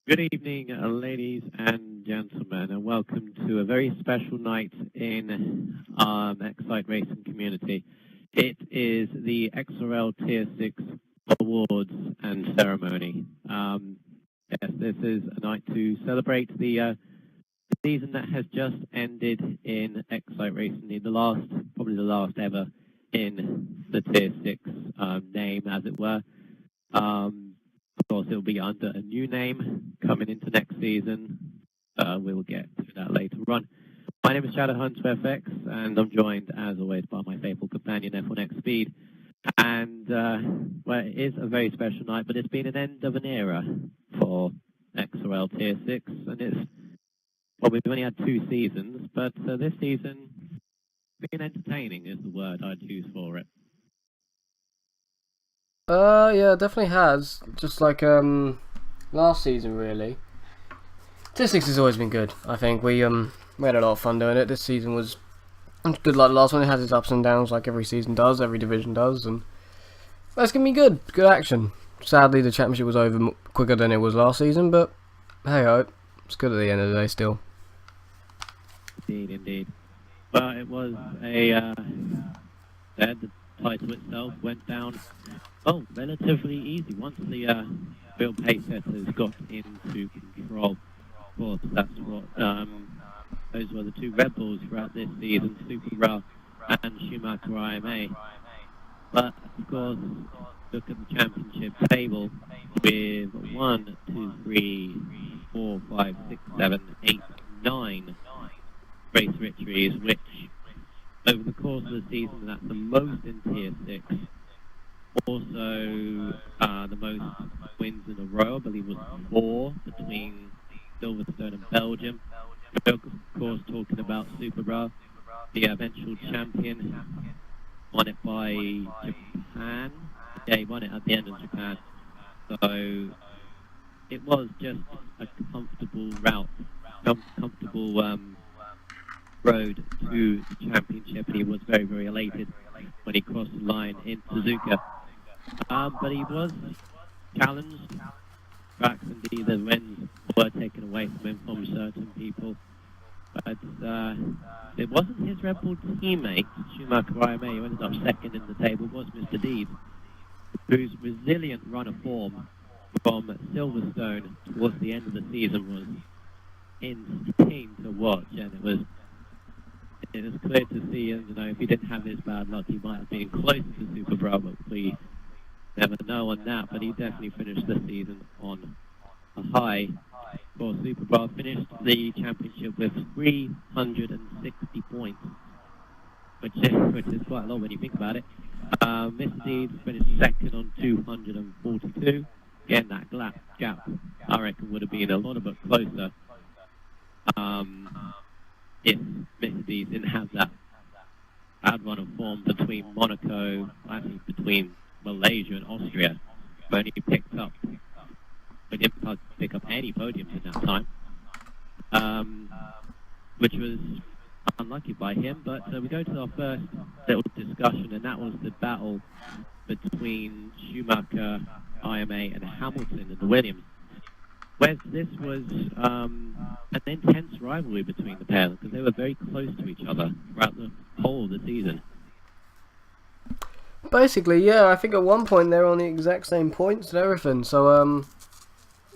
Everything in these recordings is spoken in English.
Good evening, ladies and gentlemen, and welcome to a very special night in Xcite racing community. It is the XRL Tier 6 Awards and Ceremony. Yes, this is a night to celebrate the season that has just ended in Xcite racing, probably the last ever in the Tier 6 name, as it were. Of course, it'll be under a new name coming into next season. We'll get to that later on. My name is FX, and I'm joined, as always, by my faithful companion, F1X Speed. And, well, it is a very special night, but it's been an end of an era for XRL Tier 6, and we've only had 2 seasons, but this season, been entertaining is the word I'd use for it. Yeah, it definitely has. Just like last season, really. Tier 6 has always been good. I think we had a lot of fun doing it. This season was good like the last one. It has its ups and downs, like every season does, every division does, and that's gonna be good action. Sadly, the championship was over quicker than it was last season, but hey ho, it's good at the end of the day still. Indeed. But it was the title itself went down relatively easy once the real pace setters got into control. Of course, that's what those were the 2 Red Bulls throughout this season, Super Raw and Schumacher IMA. But of course, look at the championship table with 1, 2, 3, 4, 5, 6, 7, 8, 9 race victories, which over the course of the season, that's the most in Tier 6. Also, the most wins in a row, I believe, was 4 between Silverstone and Belgium. We're, of course, talking about Super Raw, the eventual champion. Won it by Japan. Yeah, he won it at the end of Japan. So it was just a comfortable route, comfortable road to the championship. He was very, very elated when he crossed the line in Suzuka. But he was challenged. Tracks indeed, the wins were taken away from him from certain people. But it wasn't his Red Bull teammate, Schumacher IMA, who ended up second in the table, was Mr. Deeds, whose resilient run of form from Silverstone towards the end of the season was insane to watch, and it was clear to see, and if he didn't have his bad luck, he might have been close to Super Bowl, but we never know on that. But he definitely finished the season on a high. Of course, Super Bowl finished the championship with 360 points, which is quite a lot when you think about it. Mr. Deeds finished second on 242. Again, that gap, I reckon, would have been a lot bit closer. If Mr. Deeds didn't have that bad run of form between Monaco, actually between Malaysia and Austria, where he picked up, but didn't pick up any podiums in that time, which was unlucky by him. But we go to our first little discussion, and that was the battle between Schumacher, IMA, and Hamilton in the Williams. Wes, this was an intense rivalry between the pair because they were very close to each other throughout the whole of the season. Basically, yeah, I think at one point they were on the exact same points and everything, so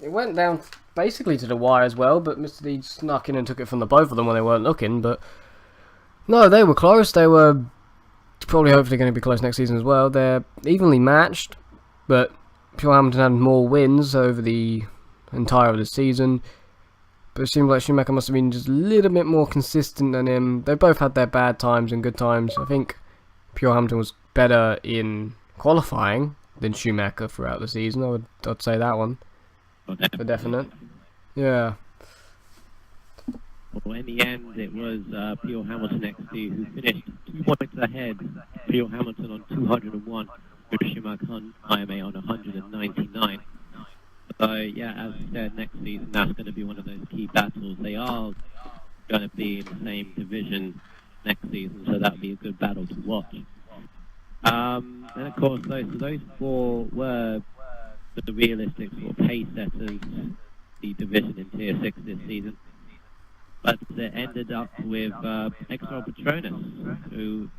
it went down basically to the wire as well, but Mr. D snuck in and took it from the both of them when they weren't looking, but no, they were close. They were probably hopefully going to be close next season as well. They're evenly matched, but Micheal Hamilton had more wins over the entire of the season, but it seemed like Schumacher must have been just a little bit more consistent than him. They both had their bad times and good times. I think Micheal Hamilton was better in qualifying than Schumacher throughout the season. I'd say that one for definite. Yeah. Well, in the end, it was Micheal Hamilton XD who finished 2 points ahead. Micheal Hamilton on 201, with Schumacher IMA on 199. So, yeah, as I said, next season, that's going to be one of those key battles. They are going to be in the same division next season, so that'll be a good battle to watch. And, of course, those 4 were the realistic sort of pace setters the division in Tier 6 this season. But it ended up with XRL Patronus, who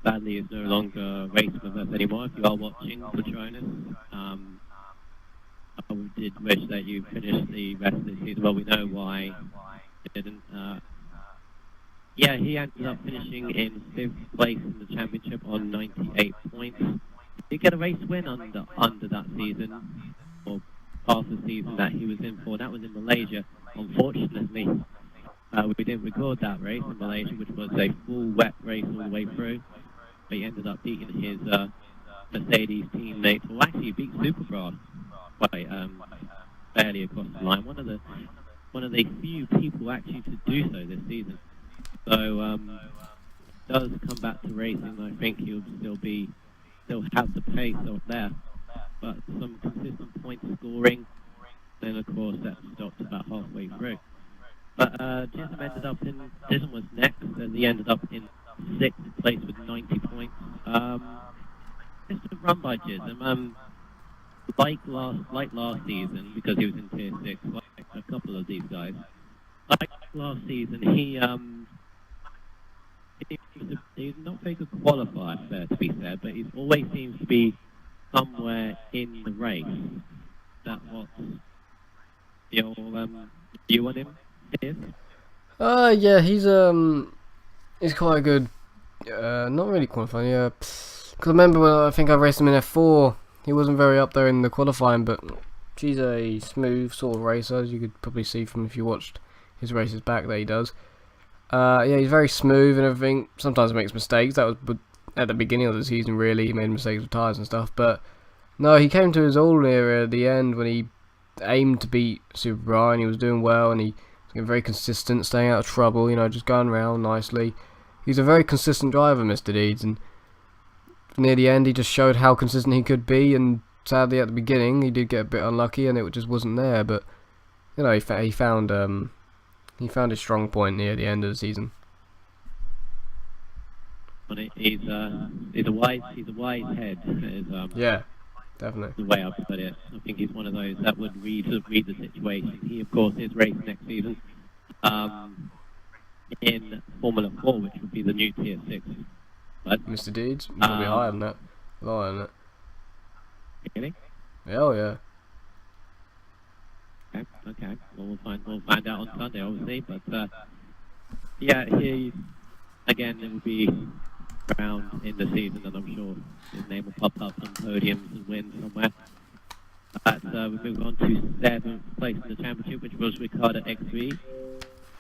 sadly is no longer racing with us anymore. If you are watching Patronus, I did wish that you finished the rest of the season. Well, we know why you didn't. Yeah, he ended up finishing in 5th place in the championship on 98 points. He did get a race win under that season, or past the season that he was in for. That was in Malaysia. Unfortunately, we didn't record that race in Malaysia, which was a full wet race all the way through. But he ended up beating his Mercedes teammate, well, actually he beat Supercross quite fairly across the line. One of the few people actually to do so this season. So does come back to racing. I think he'll still have the pace out there, but some consistent point scoring. Then of course that stopped about halfway through. But Jism was next, and he ended up in 6th place with 90 points. Just a run by Jism. Like last season, because he was in Tier 6, like a couple of these guys. Like last season, he's not very good qualifier, fair to be said, but he always seems to be somewhere in the race. That's what your view on him is? Yeah, he's quite good. Not really qualifying, yeah. Because I remember when I think I raced him in F4, he wasn't very up there in the qualifying, but he's a smooth sort of racer, as you could probably see from if you watched his races back that he does. Yeah, he's very smooth and everything. Sometimes he makes mistakes. That was at the beginning of the season, really. He made mistakes with tyres and stuff. But no, he came to his own era at the end when he aimed to beat Super Brian. He was doing well and he was getting very consistent, staying out of trouble, you know, just going around nicely. He's a very consistent driver, Mr. Deeds. And near the end, he just showed how consistent he could be. And sadly, at the beginning, he did get a bit unlucky and it just wasn't there. But, you know, he found his strong point near the end of the season. He's a wise head. Yeah, definitely. The way I put it, I think he's one of those that would read the situation. He, of course, is racing next season in Formula 4, which would be the new Tier 6. But Mr. Deeds, probably higher than that. A lot higher than that. Really? Oh yeah. Okay. Well, we'll find out on Sunday, obviously. But yeah, he again it will be around in the season, and I'm sure his name will pop up on podiums and win somewhere. But we move on to 7th place in the championship, which was Ricardo XV.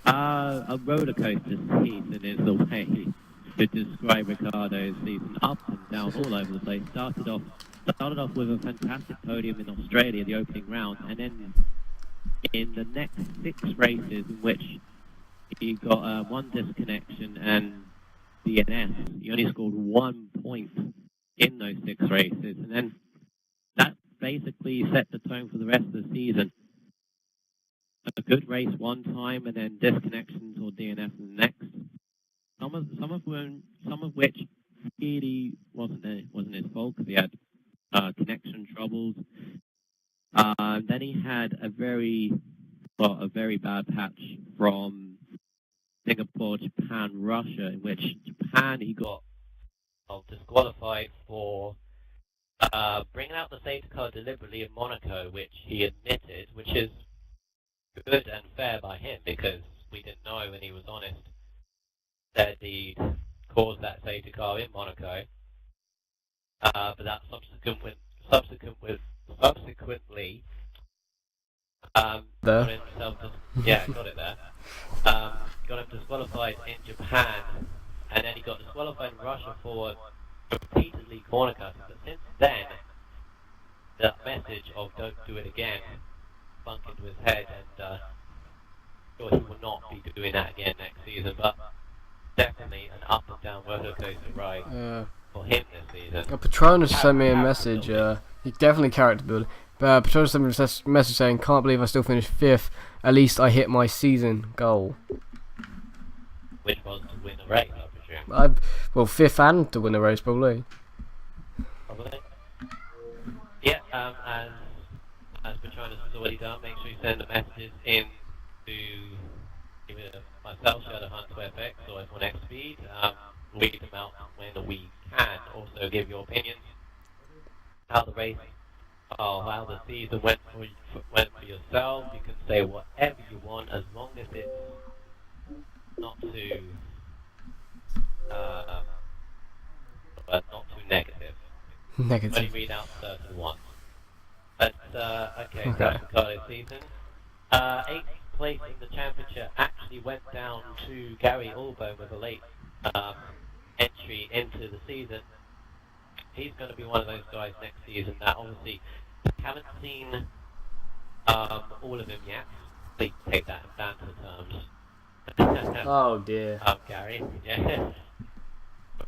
A roller coaster season is the way to describe Ricardo's season, up and down, all over the place. Started off with a fantastic podium in Australia, the opening round, and then in the next 6 races in which he got 1 disconnection and DNS, he only scored 1 point in those 6 races, and then that basically set the tone for the rest of the season. A good race one time and then disconnections or DNF the next. Some of which really wasn't his fault because he had connection troubles. Then he had a very bad patch from Singapore, Japan, Russia, in which Japan he got disqualified for bringing out the safety car deliberately in Monaco, which he admitted, which is good and fair by him because we didn't know when he was honest that he'd caused that safety car in Monaco. But that subsequently got himself got it there. Got him disqualified in Japan, and then he got disqualified in Russia for repeatedly corner cutting. But since then, that message of "don't do it again" sunk into his head, and sure he will not be doing that again next season. But definitely an up and down roller coaster ride for him this season. Patronus sent me a message. He definitely character building. But Patronus sent me a message saying, "Can't believe I still finished 5th. At least I hit my season goal." Which was to win a race, I presume. Well, 5th and to win a race, probably. Yeah, as Patronus trying to sort it out, make sure you send the messages in to either myself, Shadow Hunt to FX, or everyone X Speed. We'll read them out when we can. Also, give your opinions, how the race, or how the season went for yourself. You can say whatever you want, as long as it's not too negative. Negative. Only read out certain ones. But okay, so Okay. that's the Cardiff season. 8th place in the championship actually went down to Gary Allbone with a late entry into the season. He's going to be one of those guys next season that obviously haven't seen all of them yet. Please take that in banter terms. Oh dear. Gary, yeah.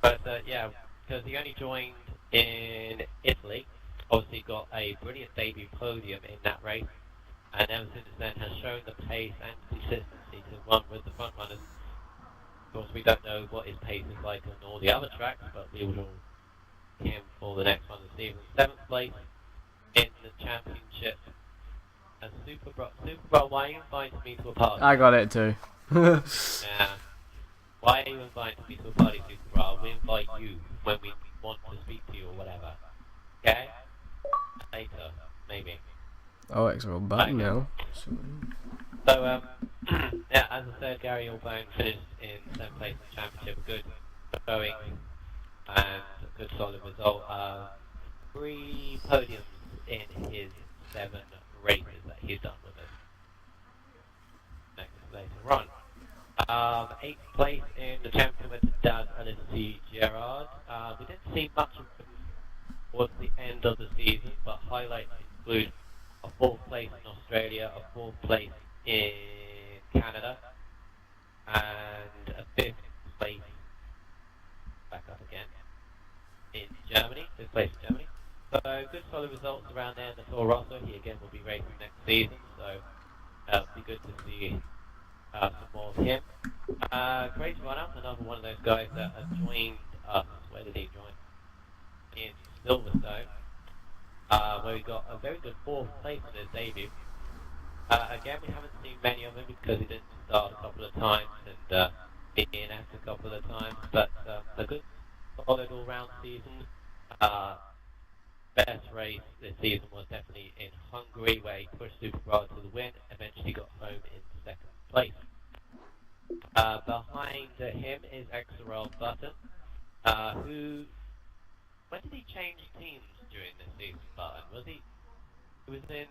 But yeah, because he only joined in Italy, obviously got a brilliant debut podium in that race, and ever since then has shown the pace and consistency to run with the front runners. Of course, we don't know what his pace is like on all the other tracks, but we will him for the next one this season. 7th place in the championship. And Super Bro, why are you inviting me to a party? I got it too. Yeah. Why are you inviting me to a party, Super Bro? We invite you when we want to speak to you or whatever. Okay? Later, maybe. Oh, XRL button now. So, yeah, as I said, Gary Allbone finished in 7th place in the championship. A good going and a good solid result. 3 podiums in his 7 races that he's done with us. Next later on. 8th place in the championship with Daz Alessi Gerard. We didn't see much of him towards the end of the season, but highlights include a 4th place in Australia, a 4th place in Canada, and a 5th place, back up again, in Germany, 5th place in Germany. So good solid results around there in the Toro Rosso. He again will be racing next season, so it'll be good to see some more of him. Great runner, another one of those guys that has joined us. Where did he join? In Silverstone, where he got a very good 4th place in his debut. Again, we haven't seen many of him because he didn't start a couple of times and be inactive a couple of times, but a good solid all-round season. Best race this season was definitely in Hungary, where he pushed Super Bra to the win, eventually got home in 2nd place. Behind him is XRL Button, who, when did he change teams during this season, Button? He was in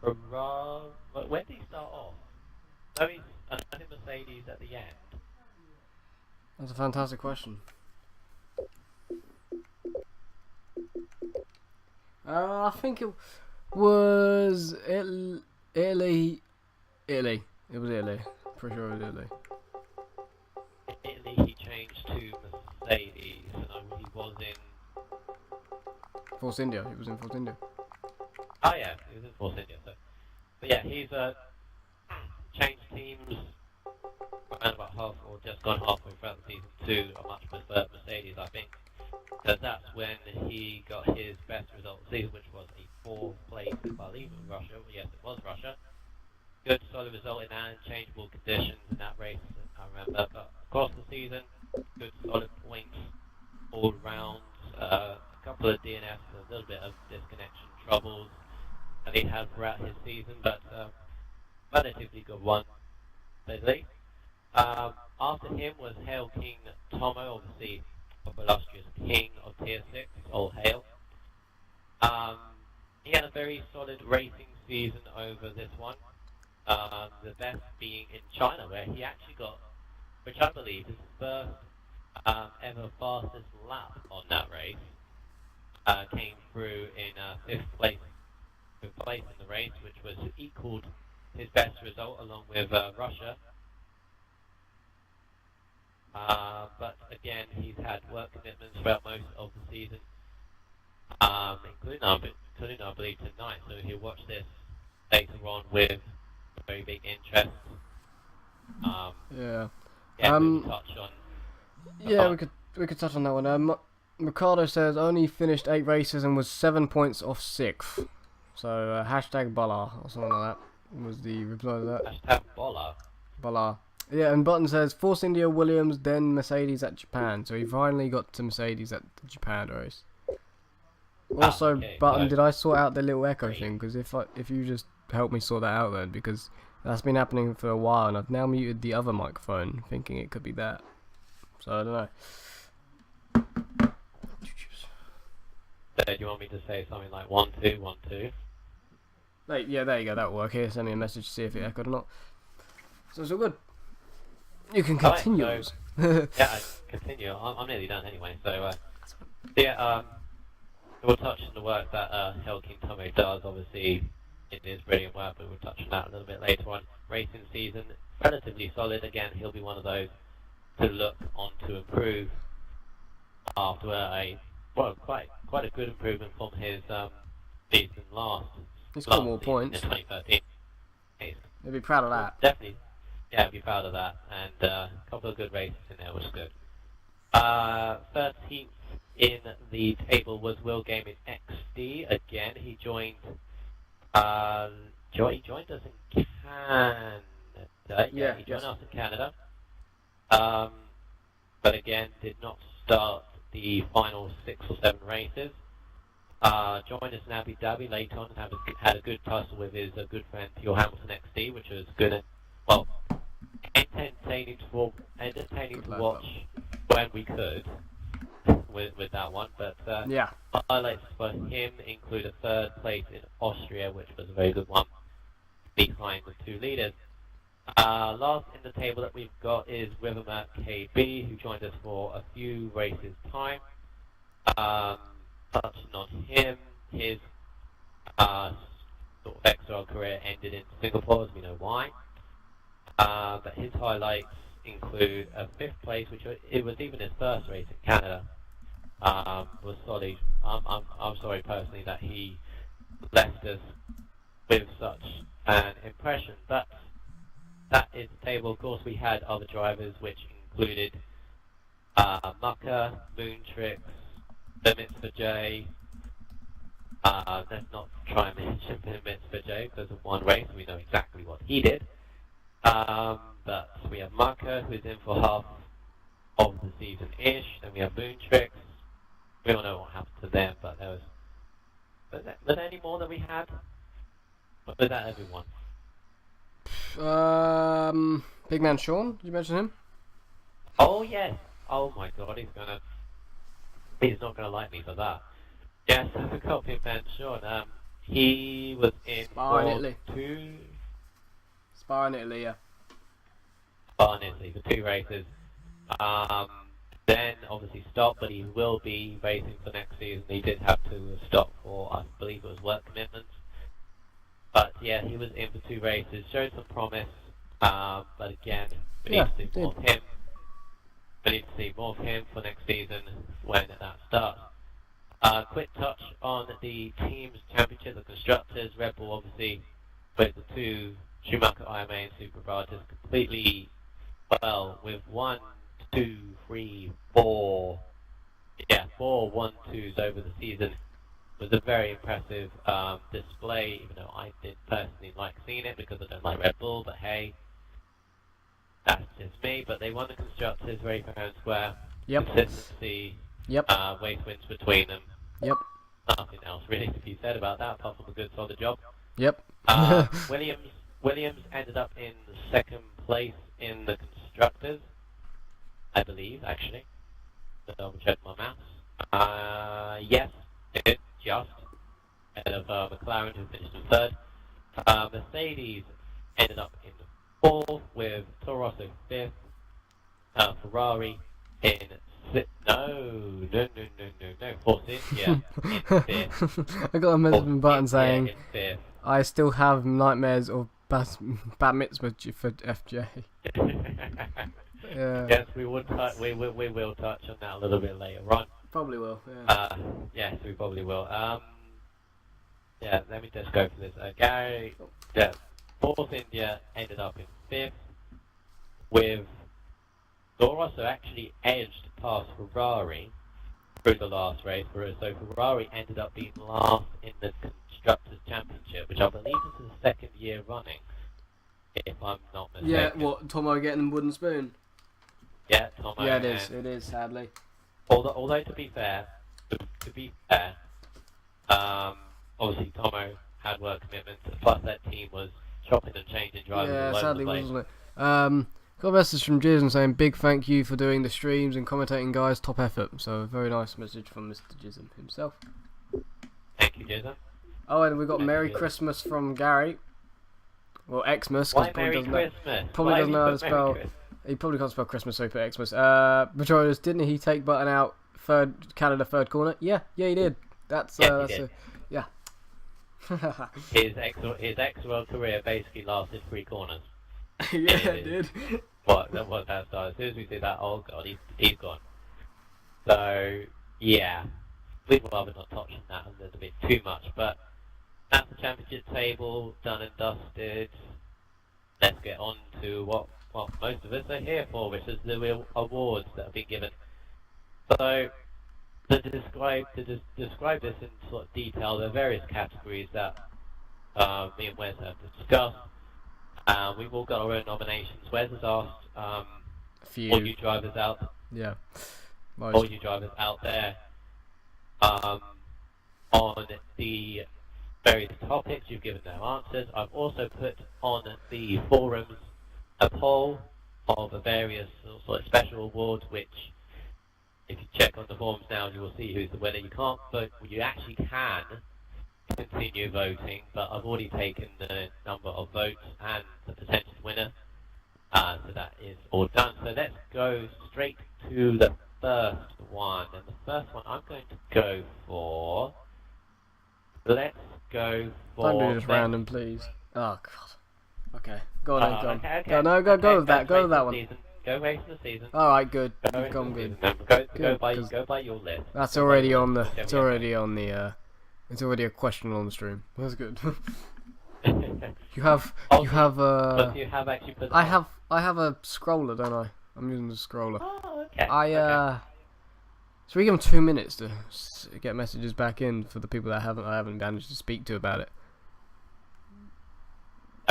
when did he start off? No, he's in Mercedes at the end. That's a fantastic question. I think it was Italy. It was Italy. Pretty sure it was Italy. Italy, he changed to Mercedes, and he was in Force India. He was in Force India. Oh yeah, he was in Force India. So, but yeah, he's changed teams around about half, or just gone halfway throughout the season to a much preferred Mercedes, I think. Because that's when he got his best result of the season, which was a 4th place, I believe, in Russia. Yes, it was Russia. Good solid result in unchangeable conditions in that race, I remember. But across the season, good solid points all round. A couple of DNFs, a little bit of disconnection troubles that he had throughout his season, but relatively good one, steadily. After him was Hail King Tomo, obviously of illustrious king of Tier 6, Old Hail. He had a very solid racing season over this one. The best being in China, where he actually got, which I believe is his first ever fastest lap on that race. Came through in 5th place in the race, which was equaled his best result along with Russia. But again, he's had work commitments throughout most of the season, including I believe tonight. So he'll watch this later on with very big interest. Yeah. We'll touch on. Yeah, we could touch on that one. Ricardo says only finished 8 races and was 7 points off 6th. So hashtag Bola or something like that was the reply to that. Hashtag Bola. Bola. Yeah, and Button says Force India, Williams, then Mercedes at Japan. So he finally got to Mercedes at the Japan race. Also, okay, Button, so did I sort out the little echo great. thing? Because if you just help me sort that out then, because that's been happening for a while, and I've now muted the other microphone, thinking it could be that. So I don't know. So do you want me to say something like 1 2 1 2? Yeah, there you go. That'll work. Here, send me a message to see if it echoed or not. So it's all good. You can continue. Right, so, yeah, I continue. I'm nearly done anyway. So yeah, we'll touch on the work that Helkin Tomo does. Obviously, it is brilliant work, but we'll touch on that a little bit later on. Racing season relatively solid. Again, he'll be one of those to look on to improve after quite a good improvement from his season last. He's got more points. In 2013. He'll be proud of that. Definitely, yeah, be proud of that. And a couple of good races in there, which is good. 13th in the table was Will Gaming XD. Again, he joined. He joined us in Canada. Yeah, he joined us in Canada. But again, did not start the final 6 or 7 races. Joined us in Abu Dhabi later on and had a good tussle with his good friend Theo Hamilton XD, which was good. Well, entertaining to watch when we could with that one. But Yeah. highlights for him include a 3rd place in Austria, which was a very good one, behind the 2 leaders. Last in the table that we've got is Rivermat KB, who joined us for a few races time. Touching on him, his sort of XRL career ended in Singapore, as we know why. But his highlights include a 5th place, which it was even his first race in Canada. Was solid. I'm sorry personally that he left us with such an impression, but that is the table. Of course, we had other drivers, which included Mucker, Moontrix, Limits for J. Let's not try and mention Limits for J because of one race. We know exactly what he did. But we have Mucker, who's in for half of the season-ish. Then we have Moontrix. We don't know what happened to them, but there was... Was there any more that we had? Or was that everyone? Big Man Sean, did you mention him? Oh yes. Oh my God, he's not gonna like me for that. Yes, I forgot Big Man Sean. He was in Spa in Italy. Spa in Italy, yeah. Spa in Italy for 2 races. Then obviously stopped, but he will be racing for next season. He did have to stop for, I believe it was work commitments. But yeah, he was in for 2 races, showed some promise, but again, we need to see more of him. We need to see more of him for next season when that starts. Quick touch on the teams championship, the constructors. Red Bull obviously with the 2 Schumacher IMA and Super Riders completely well with 1, 2, 3, 4. Yeah, 4 1-2s over the season. It was a very impressive display, even though I didn't personally like seeing it because I don't like Red Bull, but hey, that's just me. But they won the constructors very fair and square. Yep. Consistency, Yep. race wins between them. Yep. Nothing else really to be said about that apart from a good solid job. Yep. Williams ended up in 2nd place in the constructors, I believe, actually. I'll double check my maths. Yes, it did, just ahead of McLaren, who finished in 3rd. Mercedes ended up in 4th with Toro Rosso 5th. Ferrari in 6th. No. Force India in 5th. I got a message from Button saying, in 5th. I still have nightmares of bat mitzvah for FJ. Yeah. Yes, we will touch on that a little bit later on. Probably will, yeah. Yes, we probably will. Yeah, let me just go for this. Gary, yeah, Force India ended up in 5th with Toro Rosso actually edged past Ferrari through the last race. So Ferrari ended up being last in the Constructors Championship, which I believe is the second year running, if I'm not mistaken. Yeah, what, Tomo getting the wooden spoon? Yeah, Tomo. Yeah, it is, sadly. Although to be fair, obviously Tomo had work commitments, plus that team was chopping and changing drivers all over sadly, the place. wasn't it? Got a message from Jason saying, big thank you for doing the streams and commentating, guys, top effort. So, a very nice message from Mr. Jism himself. Thank you, Jason. Oh, and we got Merry Christmas from Gary. Well, Xmas, because Why Merry Christmas? Probably doesn't know how to spell. He probably can't spell Christmas, so he put Xmas. Majoritas, didn't he take Button out Canada third corner? Yeah, he did. That's he that's did. yeah. His XRL career basically lasted 3 corners. Yeah, it did. What that started. As soon as we see that, oh god, he's gone. So yeah, we'd rather not touch on that a little bit too much. But that's the championship table done and dusted. Let's get on to what most of us are here for, which is the real awards that have been given. So to describe this in sort of detail, there are various categories that me and Wes have discussed. We've all got our own nominations. Wes has asked all you drivers out. Yeah. Most. All you drivers out there on the various topics. You've given their answers. I've also put on the forums a poll of the various sort of special awards, which, if you check on the forums now, you will see who's the winner. You can't vote. You actually can continue voting, but I've already taken the number of votes and the potential winner, so that is all done. So let's go straight to the first one, and the first one I'm going to go for. Let's go for. Don't do this random, please. Oh god. Okay, go on. Go on. Okay. Go with that. Go with that one. Season. Go race the season. All right, good. Go You've gone good. Go by your list. That's already on the. It's already on the. It's already a question on the stream. That's good. You have. But you have actually put. I have a scroller, don't I? I'm using the scroller. Oh, okay. So we give them 2 minutes to get messages back in for the people that I haven't managed to speak to about it.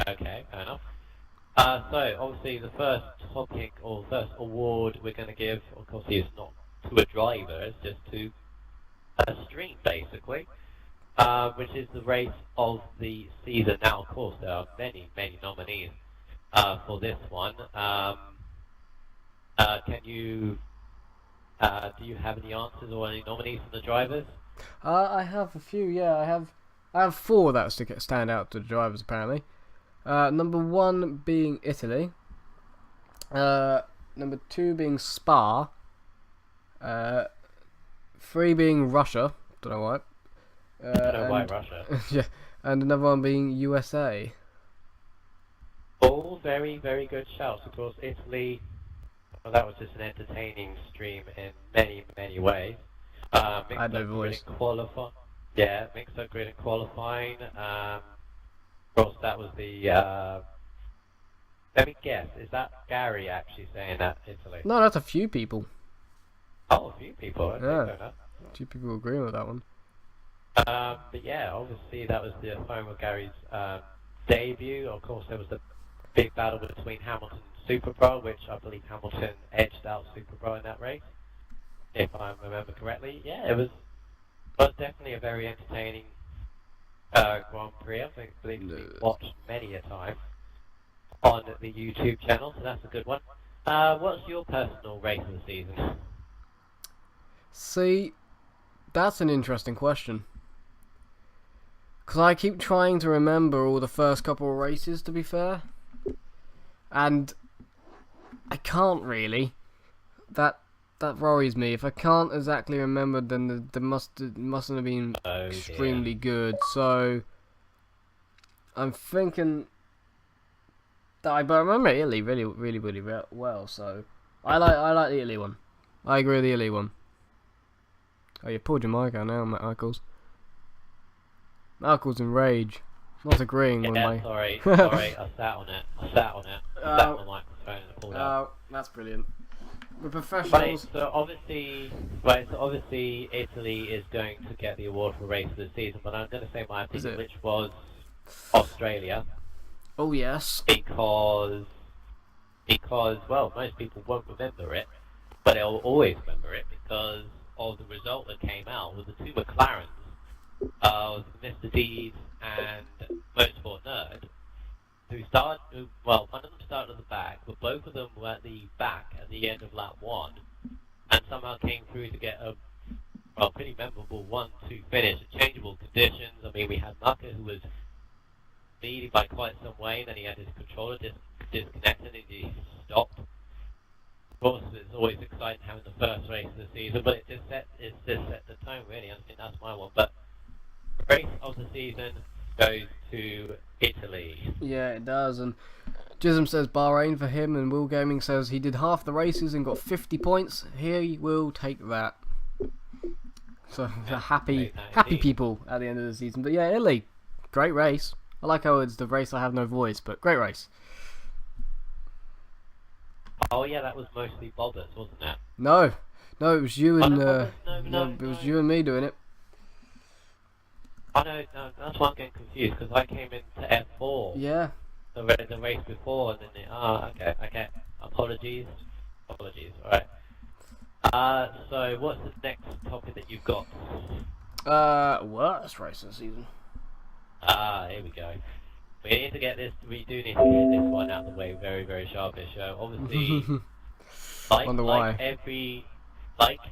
Okay, fair enough. So obviously the first topic or first award we're going to give, of course, is not to a driver, it's just to a stream basically, which is the race of the season. Now, of course, there are many nominees for this one. Do you have any answers or any nominees for the drivers? I have a few. Yeah, I have 4 that stand out to the drivers apparently. Number 1 being Italy. Number 2 being Spa. 3 being Russia. Don't know why. I don't know why Russia. Yeah, and another one being USA. All very good shouts. Of course, Italy. Well, that was just an entertaining stream in many ways. I had no voice. Yeah, mixed up grid and qualifying. Of course, that was the. Let me guess. Is that Gary actually saying that Italy? No, that's a few people. Oh, a few people. Okay, Yeah. fair enough. 2 people agreeing with that one. But yeah, obviously that was the home of Gary's debut. Of course, there was the big battle between Hamilton and Super Pro, which I believe Hamilton edged out Super Pro in that race, if I remember correctly. Yeah, it was definitely a very entertaining Grand Prix. I believe we watched many a time on the YouTube channel, so that's a good one. What's your personal race of the season? See, that's an interesting question. Because I keep trying to remember all the first couple of races, to be fair. And I can't really. That worries me. If I can't exactly remember, then there mustn't have been extremely good. So I'm thinking that but I remember Italy really well. So I like the Italy one. I agree with the Italy one. Oh, you pulled your mic out now, Michaels. Michael's in rage. Not agreeing with my... Sorry, I sat on it. I sat on the microphone and pulled out. Oh, that's brilliant. The professionals. Right, so obviously Italy is going to get the award for race of the season, but I'm going to say my opinion, which was Australia. Oh yes. Because well, most people won't remember it, but they'll always remember it because of the result that came out with the two McLarens of Mr. Deeds and Motorsport Nerd, one of them started at the back, but both of them were at the back at the end of lap 1, and somehow came through to get a pretty memorable 1-2 finish at changeable conditions. I mean, we had Maka, who was leading by quite some way, then he had his controller disconnected and he stopped. Of course, it's always exciting having the first race of the season, but it just set the tone, really. I think that's my one. But race of the season goes to Italy. Yeah, it does. And Jism says Bahrain for him, and Will Gaming says he did half the races and got 50 points. He will take that. So happy people at the end of the season. But yeah, Italy, great race. I like how it's the race I have no voice, but great race. Oh yeah, that was mostly Bobbers, wasn't it? No, it was you and it was you and me doing it. Oh no, that's why I'm getting confused, because I came into F4. Yeah. The race before, and then okay. Apologies. Alright. So what's the next topic that you've got? Worst race of the season. Here we go. We do need to get this one out of the way very, very sharpish. Obviously, like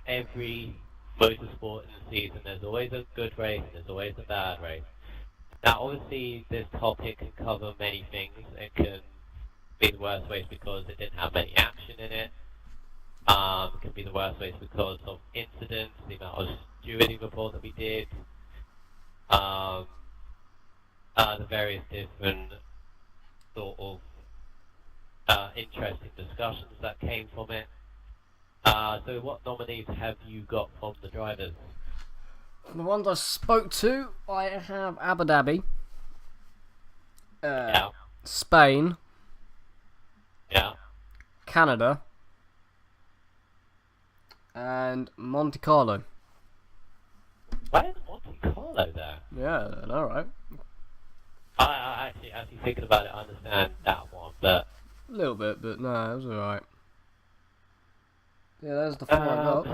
every motorsport in the season, there's always a good race and there's always a bad race. Now, obviously, this topic can cover many things. It can be the worst race because it didn't have any action in it. It can be the worst race because of incidents, the amount of stewarding report that we did. The various different sort of interesting discussions that came from it. So what nominees have you got from the drivers? From the ones I spoke to, I have Abu Dhabi, Spain, Canada, and Monte Carlo. Why is Monte Carlo there? Yeah, I know, right? I actually thinking about it, I understand that one, but a little bit, but no, it was alright. Yeah, there's the four I got.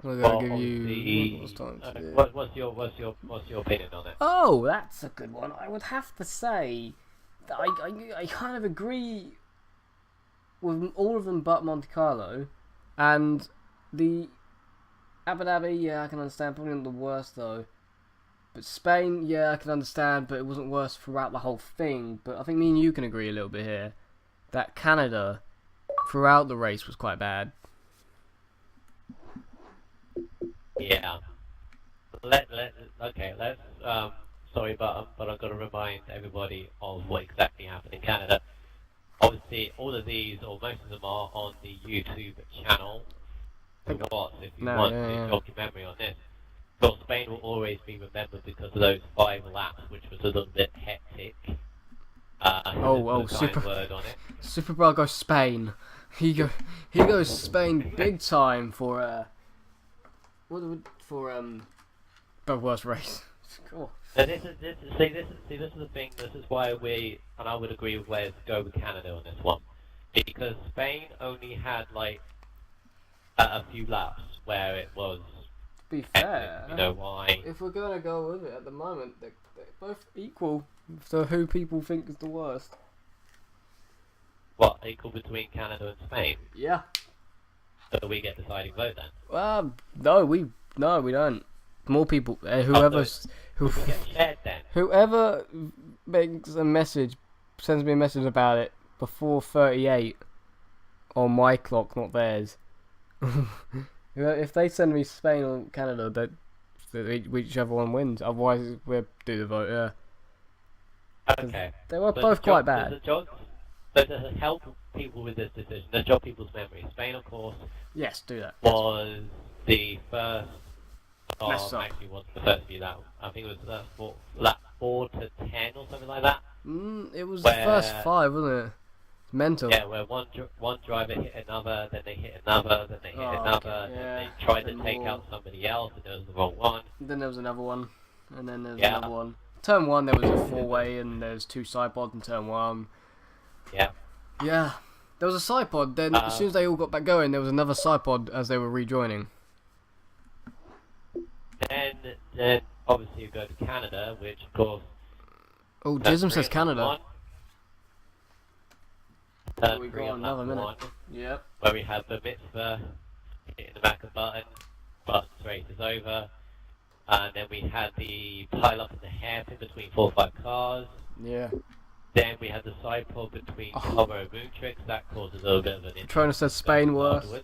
We're gonna give you. What's your opinion on it? Oh, that's a good one. I would have to say that I kind of agree with all of them but Monte Carlo, and the Abu Dhabi, yeah, I can understand. Probably not the worst though. But Spain, yeah, I can understand, but it wasn't worse throughout the whole thing. But I think me and you can agree a little bit here that Canada, throughout the race, was quite bad. Yeah. Sorry, but I've got to remind everybody of what exactly happened in Canada. Obviously, all of these, or most of them, are on the YouTube channel. If you want to jog your memory on this. But Spain will always be remembered because of those 5 laps, which was a little bit hectic. Super Bra goes Spain. He goes Spain big time for the worst race. Cool. So this is the thing. This is why I would agree with Wes, go with Canada on this one, because Spain only had like a few laps where it was. To be fair, you know why? If we're gonna go with it at the moment, they're both equal. So who people think is the worst? What, equal between Canada and Spain? Yeah. So we get deciding vote then? No, we don't. More people. Whoever makes a message, sends me a message about it before 38 on my clock, not theirs. If they send me Spain or Canada, whichever one wins. Otherwise, we'll do the vote. Yeah. Okay. They were both quite bad. So to help people with this decision, to jog people's memory, Spain, of course. Yes, do that. Was the first. Mess up. Actually, wasn't the first few laps. I think it was lap 4 to 10 or something like that. It was the first 5, wasn't it? It's mental. Yeah, where one driver hit another, then they hit another, then they hit another, okay, then yeah, they tried to then take more. out somebody else, and it was the wrong one. Then there was another one, and then there was Yeah. another one. Turn 1, there was a 4-way, and there's 2 side pods in turn 1. Yeah. Yeah. There was a side pod, then as soon as they all got back going, there was another side pod as they were rejoining. Then obviously you go to Canada, which of course. Oh, Jism says Canada. Turn We 3 got on another lap minute. 1, Yep. where we had the mitzvah hitting the back of button, button's race is over, and then we had the pile up in the hairpin between 4 or 5 cars. Yeah. Then we had the side pod between Cobbo and Moontrix. That caused a little bit of an issue. Trainer says Spain worse. They're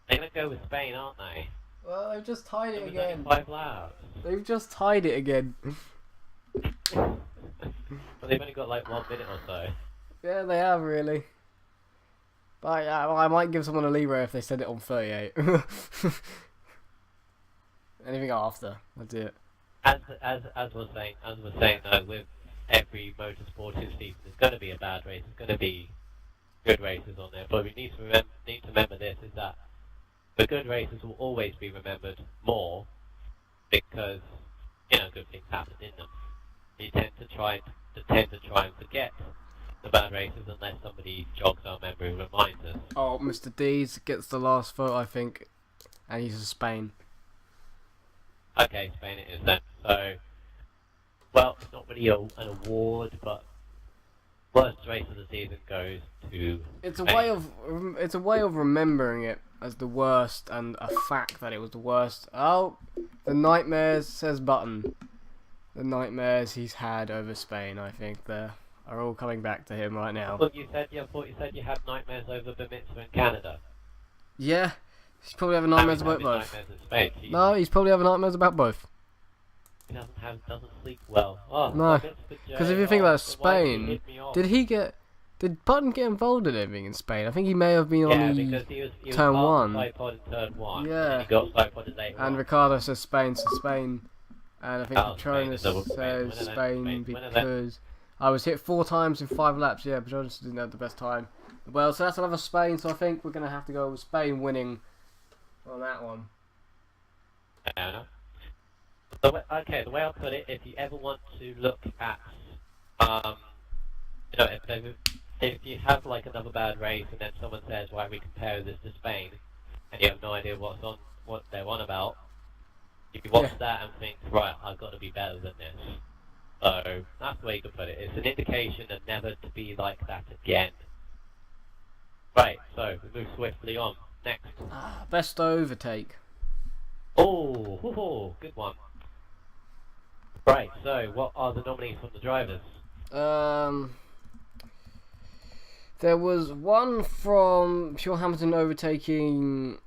going to go with Spain, aren't they? Well, they've just tied it It was again. only 5 laps. They've just tied it again. But they've only got like 1 minute or so. Yeah, they have, really. But yeah, well, I might give someone a leeway if they set it on 38. Anything after, that's it. As was saying though, with every motorsporting season, there's going to be a bad race. There's going to be good races on there. But we need to remember this, is that the good races will always be remembered more because good things happen in them. You tend to try and forget the bad races unless somebody jogs our memory and reminds us. Oh, Mr. Dees gets the last vote, I think, and he's in Spain. Okay, Spain it is then. So, well, it's not really an award, but worst race of the season goes to It's Spain. a way of remembering it as the worst, and a fact that it was the worst. Oh, the nightmares, says Button. The nightmares he's had over Spain, I think, are all coming back to him right now. I thought you said you had nightmares over the mitzvah in Canada. Yeah, he's probably having nightmares about both. Nightmares in Spain. No, he's probably having nightmares about both. He doesn't sleep well. Oh, No, because if you think about Spain, did did Button get involved in anything in Spain? I think he may have been on the because he was turn part one. of the Xcite in turn 1. Yeah. And he got Xcite later And on. Ricardo says Spain, and I think Spain, Patronus double says Spain. Spain Winner then. because I was hit 4 times in 5 laps. Yeah, Patronus didn't have the best time. Well, so that's another Spain. So I think we're gonna have to go with Spain winning on that one. Fair enough. The way I'll put it, if you ever want to look at, if you have like another bad race and then someone says, "Why we compare this to Spain," and you have no idea what they're on about, you can watch that and think, right, I've got to be better than this. So that's the way you can put it. It's an indication of never to be like that again. Right, so we move swiftly on. Next. Best overtake. Oh, good one. Right, so what are the nominees from the drivers? There was one from Pure Hamilton overtaking.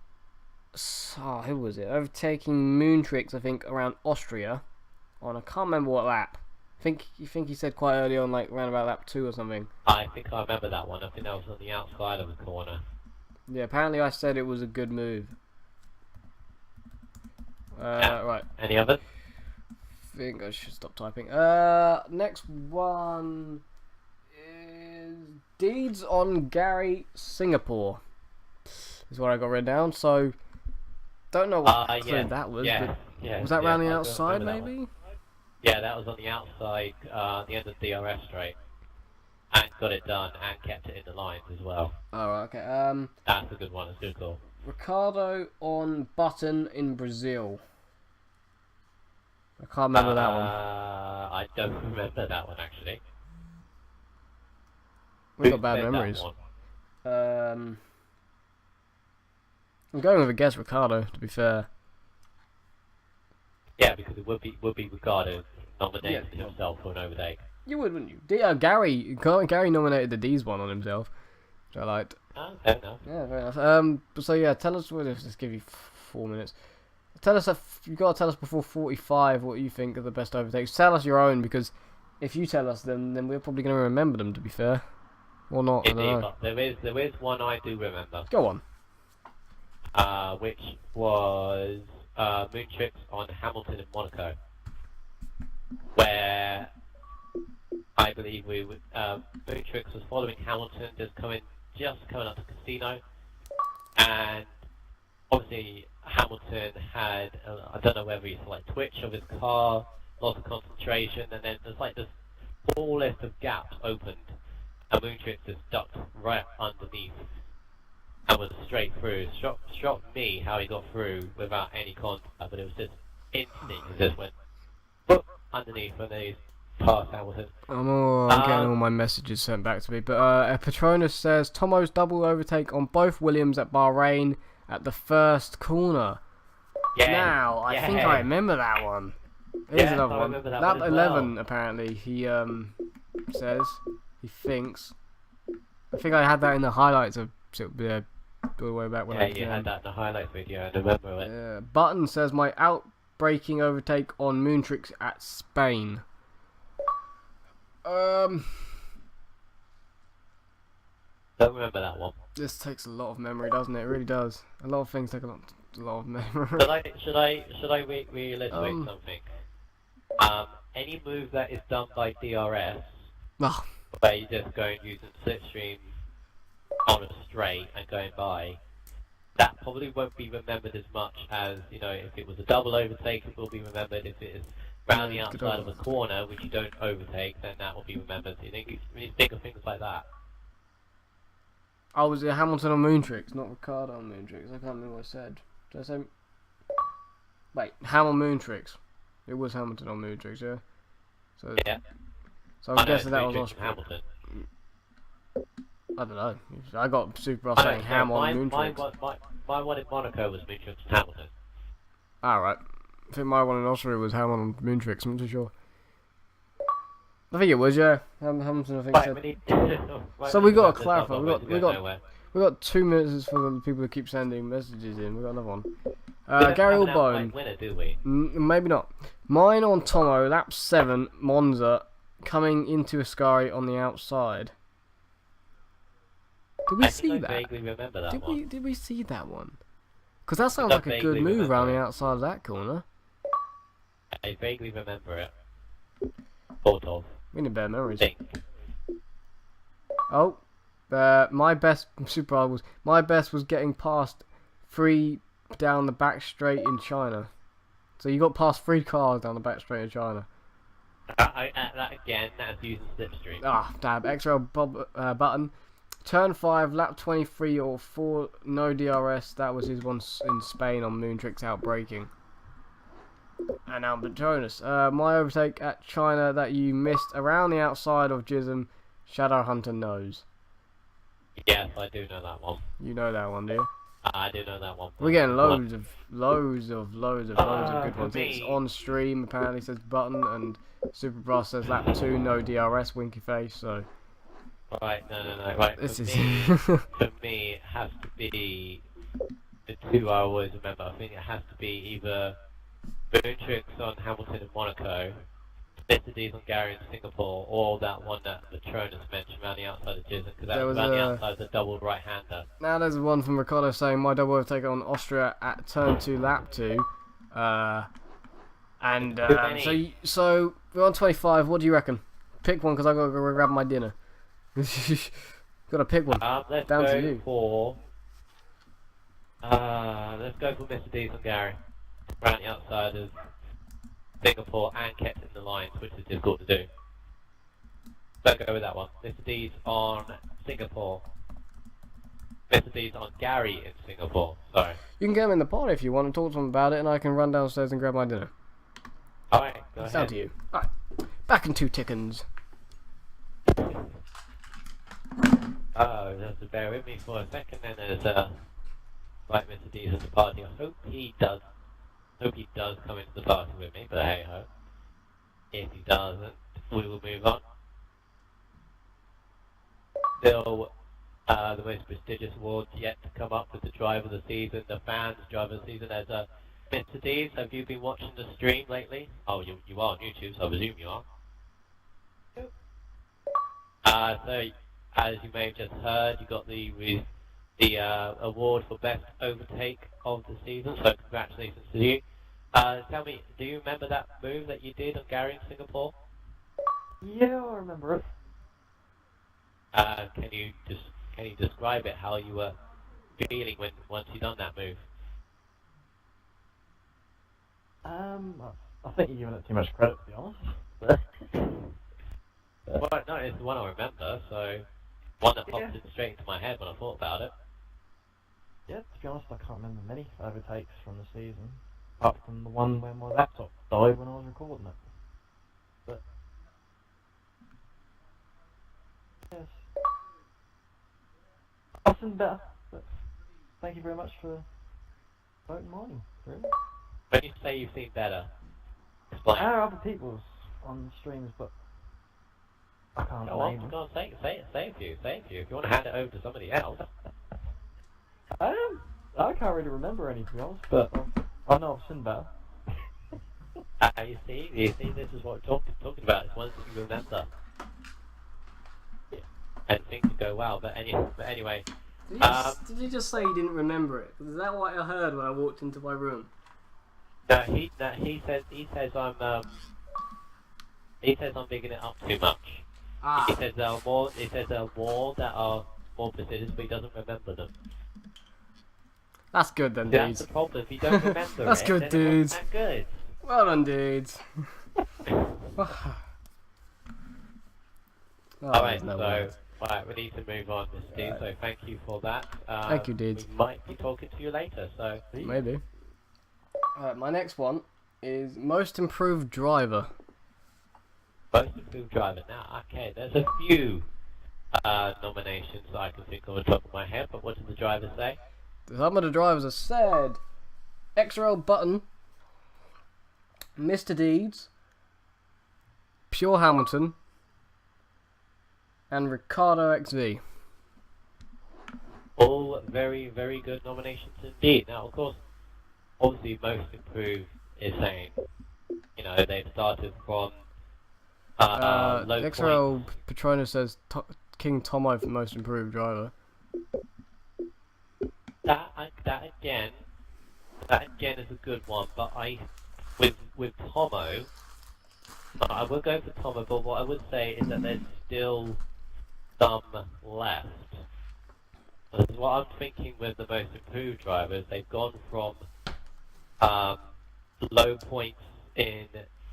Who was it? Overtaking Moontrix, I think, around Austria. I can't remember what lap. I think he said quite early on, like around about lap 2 or something. I think I remember that one. I think that was on the outside of the corner. Yeah, apparently I said it was a good move. Right. Any others? I think I should stop typing. Next one is Deeds on Gary Singapore. Is what I got written down. So don't know what clue that was. Yeah, but yeah. was that round the I outside, remember that maybe? one. Yeah, that was on the outside, the end of the DRS straight. And got it done and kept it in the lines as well. Oh, okay. That's a good one. It's a good call. Ricardo on Button in Brazil. I can't remember that one. I don't remember that one actually. We've Who got bad said that memories. one? I'm going with a guess Ricardo, to be fair. Yeah, because it would be Ricardo nominating himself for an overtake. You would, wouldn't you? Gary nominated the D's one on himself, which I liked. Oh, fair enough. Yeah, fair enough. So yeah, tell us. We'll just give you 4 minutes. Tell us you got to tell us before 45 what you think are the best overtakes. Tell us your own, because if you tell us them, then we're probably going to remember them. To be fair, or not. I don't Indeed, know. but there is one I do remember. Go on. Which was Moontrix on Hamilton in Monaco. where I believe Matrix was following Hamilton, just coming up to Casino, and obviously Hamilton had, I don't know whether it's like twitch of his car, loss of concentration, and then there's like this whole list of gaps opened, and Moontrix just ducked right underneath and was straight through. Shocked me how he got through without any contact, but it was just instant. It just went boop, underneath and then he's past Hamilton. I'm getting all my messages sent back to me, but Patronus says Tomo's double overtake on both Williams at Bahrain at the first corner. Yeah. Now, I think I remember that one. Here's another one. Lap 11, apparently, he says. He thinks. I think I had that in the highlights of all the way back when I you had that in the highlights video, I remember it. Button says my outbraking overtake on Moontrix at Spain. Don't remember that one. This takes a lot of memory, doesn't it? It really does. A lot of things take a lot of memory. Should I reiterate something? Any move that is done by DRS, where you just go and using slipstream on a straight and going by, that probably won't be remembered as much as, if it was a double overtake, it will be remembered. If it is round the outside of a corner, which you don't overtake, then that will be remembered. So you think of things like that. Oh, was it Hamilton on Moontrix, not Ricardo on Moontrix? I can't remember what I said. Did I say... Wait, Ham on Moontrix. It was Hamilton on Moontrix, yeah? So, yeah. So I'm guessing that was Oscar. Hamilton. I don't know. I got Superbross saying Ham on Moontrix. My one in Monaco was Moontrix and Hamilton. Alright. I think my one in Austria was Ham on Moontrix, I'm not too sure. I think it was, yeah. Hamilton, I think, said. So we got to clarify. We got 2 minutes for the people who keep sending messages in. We got another one. Gary Allbone. Winner, do we? Maybe not. Mine on Tomo, lap 7, Monza, coming into Ascari on the outside. Did we see that? I vaguely remember that one. Did we see that one? Because that sounds like a good move around the outside of that corner. I vaguely remember it. Sort of. We need better memories. Oh, my best was getting past 3 down the back straight in China. So you got past 3 cars down the back straight in China. That again, that's using slipstream. Ah, dab. XRL button. Turn 5, lap 23 or 4, no DRS. That was his one in Spain on Moontrix outbraking. And now Patronus. My overtake at China that you missed around the outside of Jism, Shadowhunter knows. Yes, I do know that one. You know that one, do you? I do know that one. We're getting loads of good ones. It's on stream, apparently, says Button, and Superbross says lap 2, no DRS, winky face, so... Right, no, right. For me, it has to be the 2 I always remember. I think it has to be either Moontrix on Hamilton in Monaco, Mr. D's on Gary in Singapore, or that one that Patronus mentioned around the outside of Jism, because that was around the outside of the double right-hander. Now there's one from Ricardo saying, my double overtake on Austria at turn 2, lap 2. So we're on 25, what do you reckon? Pick one, because I've got to go grab my dinner. Gotta pick one. Let's Down go to you. Let's go for Mr. D's on Gary. Around the outside of Singapore and kept in the lines, which is difficult to do. Let's go with that one. Mr. D's on Singapore. Mr. D's on Gary in Singapore. Sorry. You can get him in the pod if you want and talk to him about it, and I can run downstairs and grab my dinner. Alright, go ahead. It's down to you. Alright. Back in 2 tickins. Oh, you have to bear with me for a second, then there's like Mr. D's at the party. I hope he does come into the party with me, but hey ho. If he doesn't, we will move on. Still, the most prestigious awards yet to come up with the driver of the season, the fans driver of the season. As Mr. D's, have you been watching the stream lately? Oh, you are on YouTube, so I presume you are. So, as you may have just heard, you got the award for best overtake of the season, so congratulations to you. Tell me, do you remember that move that you did on Gary in Singapore? Yeah, I remember it. Can you describe it? How you were feeling once you done that move? I think you're giving it too much credit, to be honest. Well, no, it's the one I remember, so one that popped Yeah. it straight into my head when I thought about it. Yeah, to be honest, I can't remember many overtakes from the season, apart from the one when my laptop died when I was recording it. But yes, I've seen better. But thank you very much for voting mine. Really. When you say you've seen better, There explain. are other people's on streams, but I can't Go name on, them. go on, say a few. If you want to hand it over to somebody else. I can't really remember any, to be honest, but I know I've seen better. You see, this is what we're talking about. It's ones that you remember. Yeah. And things go well, but anyway. Did you just say you didn't remember it? Is that what I heard when I walked into my room? No, he says I'm bigging it up too much. He says there are more that are more prestigious, but he doesn't remember them. That's good then, That's dudes. the problem. If you don't remember That's it, good, then it dudes. wasn't that good. Well done, dudes. Alright, no so words. we need to move on, Mr. D, so thank you for that. Thank you, dudes. We might be talking to you later, so... Maybe. Alright, my next one is most improved driver. Most improved driver. Now, okay, there's a few nominations that I can think of on the top of my head, but what did the driver say? Some of the drivers have said XRL Button, Mr. Deeds, Pure Hamilton, and Ricardo XV. All very, very good nominations indeed. Now, of course, obviously most improved is saying, you know, they've started from low XRL points. Petronas says King Tomo for most improved driver. That again is a good one, but with Tomo, I will go for Tomo, but what I would say is that there's still some left. That's what I'm thinking with the most improved drivers. They've gone from low points in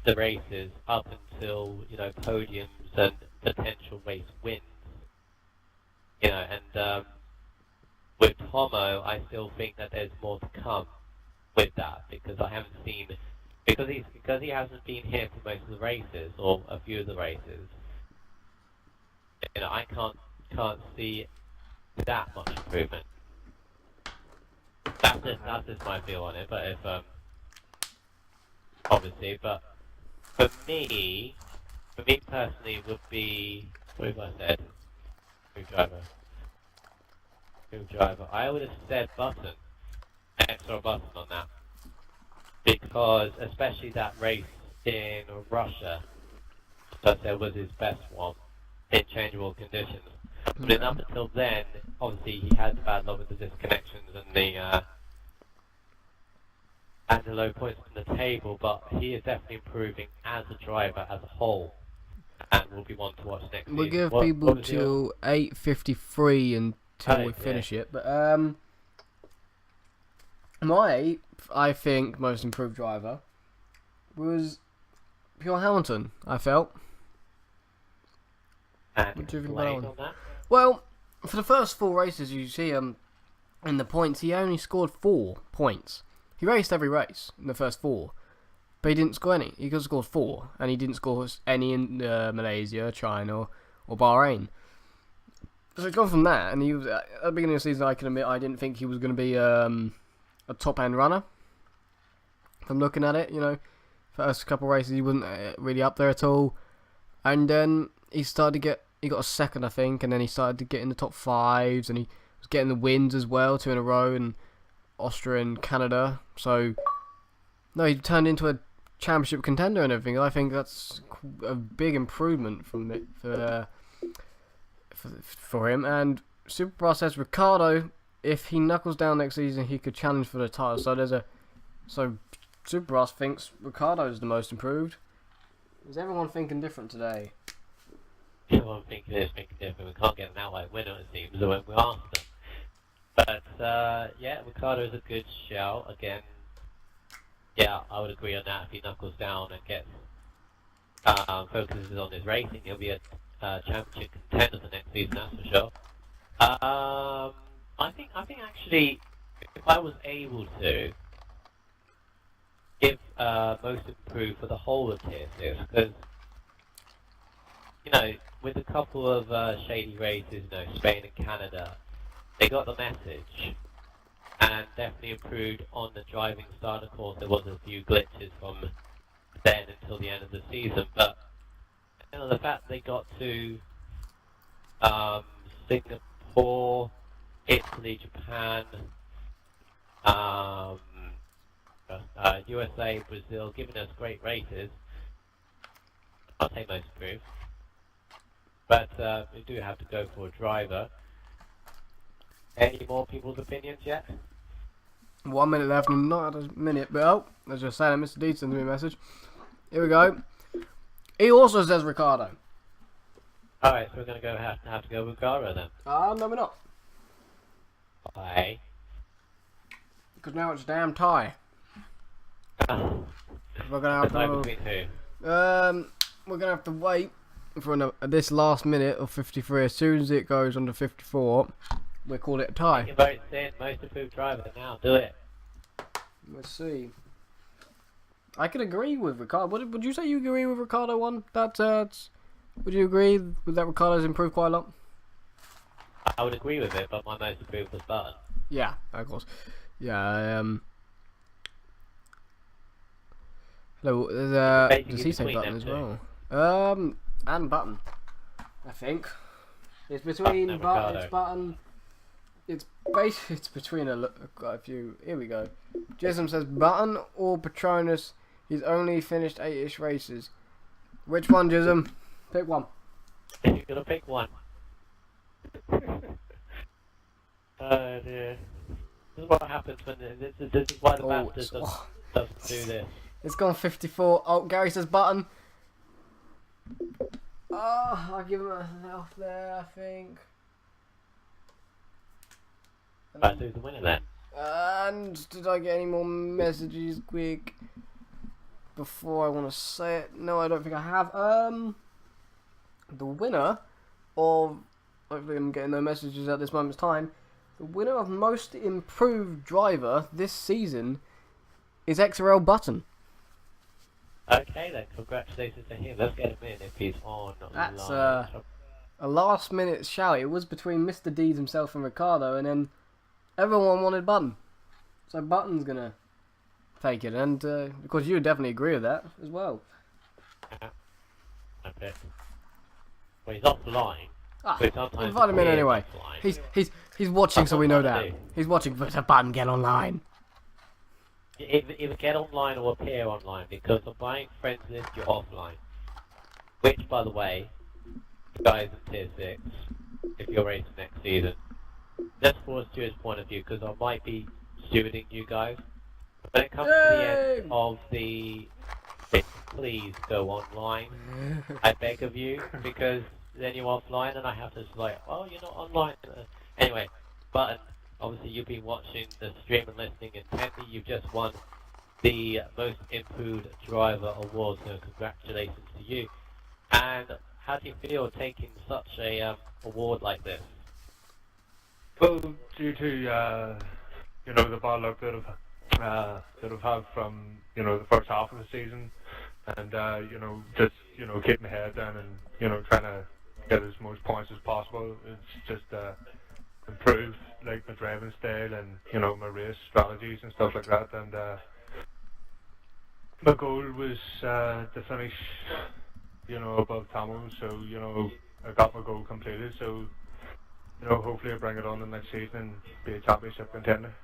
the races up until, you know, podiums and potential race wins. You know, and with Tomo, I still think that there's more to come with that, because I haven't seen, because he hasn't been here for most of the races, or a few of the races. You know, I can't see that much improvement. That's just my feel on it. But if obviously, but for me personally, would be, what have I said? Improved driver. I would have said Button, extra Button on that, because especially that race in Russia, that there was his best one in changeable conditions. But then up until then, obviously he had the bad luck with the disconnections and the low points on the table, but he is definitely improving as a driver as a whole, and will be one to watch next We'll season. give people was till 8:53 until we finish it. But I think most improved driver was Pure Hamilton. I felt. And what do you think explain about on that? Well, for the first 4 races, you see in the points, he only scored 4 points. He raced every race in the first 4, but he didn't score any. He just scored 4, and he didn't score any in Malaysia, China, or Bahrain. So he's gone from that, and he was at the beginning of the season. I can admit I didn't think he was going to be a top end runner. From looking at it, you know, first couple of races he wasn't really up there at all, and then he started to get. He got a second, I think, and then he started to get in the top 5s, and he was getting the wins as well, 2 in a row, in Austria and Canada. So, no, he turned into a championship contender and everything. I think that's a big improvement from it for him. And Superbras says Ricardo, if he knuckles down next season, he could challenge for the title. So Superboss thinks Ricardo's the most improved. Is everyone thinking different today? Everyone thinking it's making different. We can't get an outright winner, it seems, when we ask them. But, yeah, Ricardo is a good shout. Again, yeah, I would agree on that. If he knuckles down and gets focuses on his racing, he'll be a championship contender for next season, that's for sure. I think actually, if I was able to give most improved for the whole of Tier 6, because, you know, with a couple of shady races, you know, Spain and Canada, they got the message and definitely improved on the driving style. Of course, there was a few glitches from then until the end of the season, but you know, the fact they got to Singapore, Italy, Japan, USA, Brazil, giving us great races. I'll take most improved. But we do have to go for a driver. Any more people's opinions yet? 1 minute left, not a minute, but oh, as just saying, Mr. D sends me a message. Here we go. He also says Ricardo. Alright, so we're going to have to go with Ricardo then. No we're not. Why? Because now it's a damn tie. We're gonna have to. Between who? We're gonna have to wait for this last minute of 53. As soon as it goes on to 54, we call it a tie. You vote in most improved driver now. Do it. Let's see. I could agree with Ricardo. Would you say you agree with Ricardo on that? Would you agree with that? Ricardo's improved quite a lot. I would agree with it, but my most improved was Button. Yeah, of course. Yeah. Hello. Does he say Button as well? And Button. I think it's between Button. It's between quite a few. Here we go. Jism says Button or Patronus. He's only finished 8-ish races. Which one, Jism? Pick one. You're gonna pick one. Oh dear. This is what happens when this is why the Masters doesn't do this. It's gone 54. Oh, Gary says Button. Oh, I'll give him a off there, I think. Right, who's the winner then? And did I get any more messages quick before I want to say it? No, I don't think I have. The winner of, hopefully I'm getting no messages at this moment's time, the winner of most improved driver this season is XRL Button. Okay then, congratulations to him. Let's get him in if he's on. That's a last minute shout. It was between Mr. Deeds himself and Ricardo, and then everyone wanted Button. So Button's gonna take it, and of course you would definitely agree with that as well. Yeah. Okay. Well, he's offline. Invite him in anyway. He's watching, so we know that. He's watching, but a Button, get online. Either get online or appear online, because on buying friends list you're offline. Which, by the way, guys in Tier 6, if you're racing next season, just for a Stuart's point of view, because I might be stewarding you guys. When it comes to the end of the thing, please go online. I beg of you, because then you're offline and I have to just like, oh, you're not online. Anyway, Button, obviously you've been watching the stream and listening intently. You've just won the Most Improved Driver Award, so congratulations to you. And how do you feel taking such a award like this? Well, due to the bad luck that I've had from the first half of the season, and just keep my head down and trying to get as much points as possible. It's just improve like my driving style and my race strategies and stuff like that. And my goal was to finish above Tamil, so I got my goal completed. So hopefully I bring it on the next season and be a championship contender.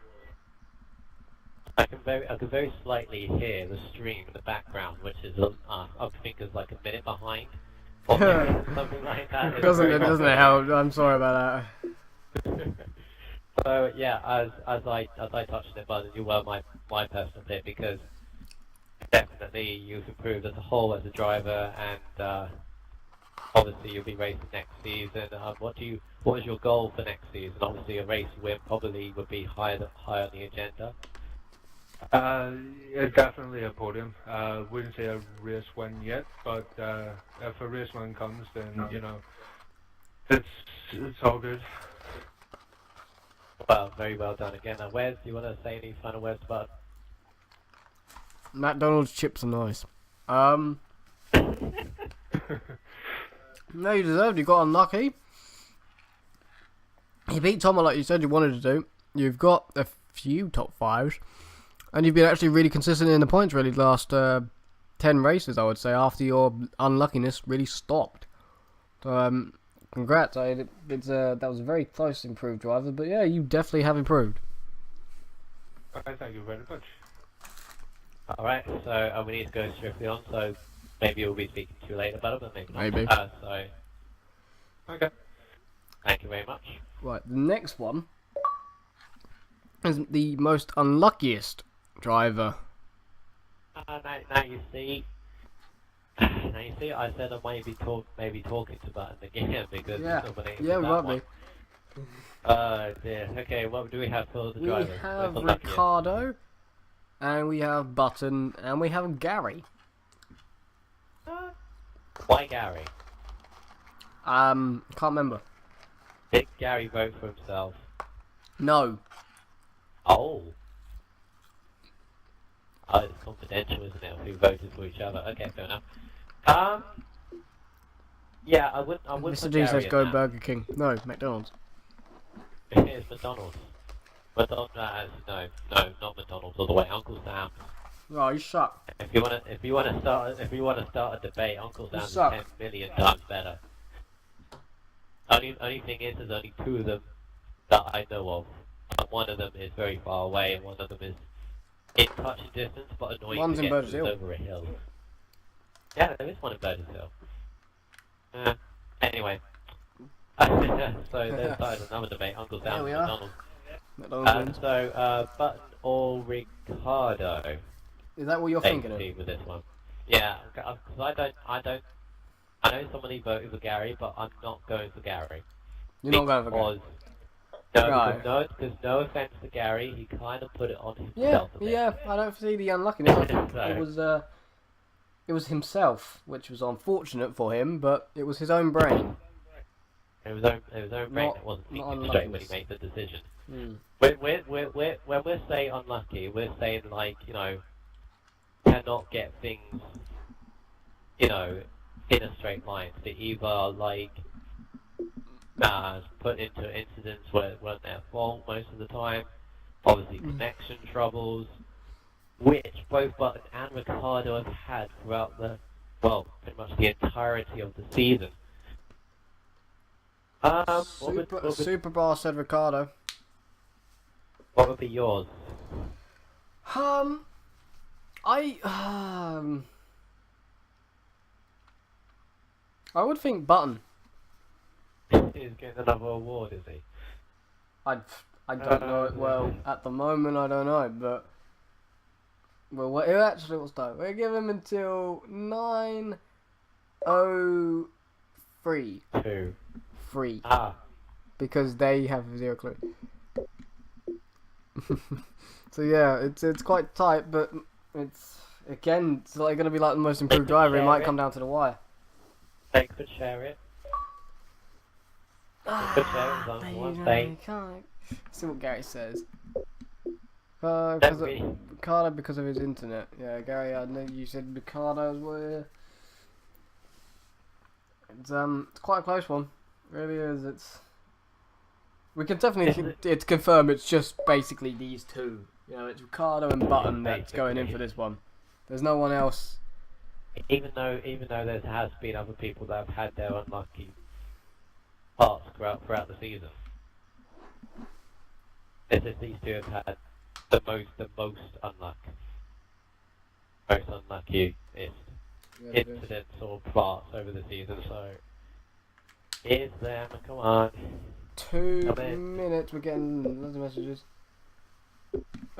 I can very slightly hear the stream in the background, which is I think is like a minute behind, or something like that. Doesn't it help? I'm sorry about that. So yeah, as I touched on it, but you were my personal pick, because definitely you've improved as a whole as a driver, and obviously you'll be racing next season. What is your goal for next season? Obviously a race win probably would be high on the agenda. Yeah, definitely a podium. Wouldn't say a race win yet, but if a race win comes, then it's all good. Well, very well done again. Now, Wes, do you want to say any final words about? McDonald's chips are nice. No, you deserved. You got unlucky. You beat Tomo like you said you wanted to do. You've got a few top fives, and you've been actually really consistent in the points. Really, the last 10 races, I would say, after your unluckiness really stopped. So, congrats. That was a very close improved driver, but yeah, you definitely have improved. Okay, thank you very much. Alright, so we need to go swiftly on, so maybe we'll be speaking to you later about it, but maybe not. Maybe. So, Okay. thank you very much. Right, the next one is the most unluckiest driver. Now you see, I said I might be talking to Button again because somebody. Yeah, we might be. Oh dear. Okay, what do we have for the We drivers? have Most unlucky? Ricardo, and we have Button, and we have Gary. Why Gary? Can't remember. Did Gary vote for himself? No. Oh. Oh, it's confidential, isn't it? Who voted for each other? Okay, fair enough. Yeah, I would. Mr. D says go Burger King. No, McDonald's. It's McDonald's. McDonald's, no, not McDonald's all the way. Uncle Sam's. Oh, you suck. If you wanna start a debate, Uncle Sam's is 10 million times better. Only thing is, there's only 2 of them that I know of. And one of them is very far away, and one of them is in touching distance, but annoying One's to in get Burgess to Hill. over a hill. Yeah, there is one in Burgess Hill. Anyway. So there's started another debate, Uncle Sam's and we are. McDonald's. McDonald's wins. Button or Ricardo? Is that what you're thinking of? With this one. Yeah, because I know somebody voted for Gary, but I'm not going for Gary. You're not going for Gary? No, because no offense to Gary, he kind of put it on himself a bit. Yeah, I don't see the unluckiness. I think it was himself, which was unfortunate for him, but it was his own brain. It was his own brain that wasn't thinking straight when he made the decision. Mm. When we're saying unlucky, we're saying like, cannot get things, in a straight line. They either like put into incidents where it wasn't their fault most of the time. Obviously connection troubles, which both Button and Ricardo have had throughout pretty much the entirety of the season. Superbar said Ricardo. What would be yours? I would think Button. He's getting another award, is he? I don't know it well at the moment. I don't know, but actually, what's time? We'll give him until 9:03. 3. Because they have 0 clue. So yeah, it's quite tight, but it's like going to be like the most improved driver. It might come down to the wire. They could share it. Can't see what Gary says. Ricardo because of his internet. Yeah, Gary, I know you said Ricardo as well. It's quite a close one. It really is. We can definitely it's confirm it's just basically these 2. It's Ricardo and Button that's going in for this one. There's no one else. Even though there has been other people that have had their unlucky parts throughout the season. It's just these 2 have had the most unlucky incidents or parts over the season. So here's them. Come on. 2 minutes. We're getting loads of messages.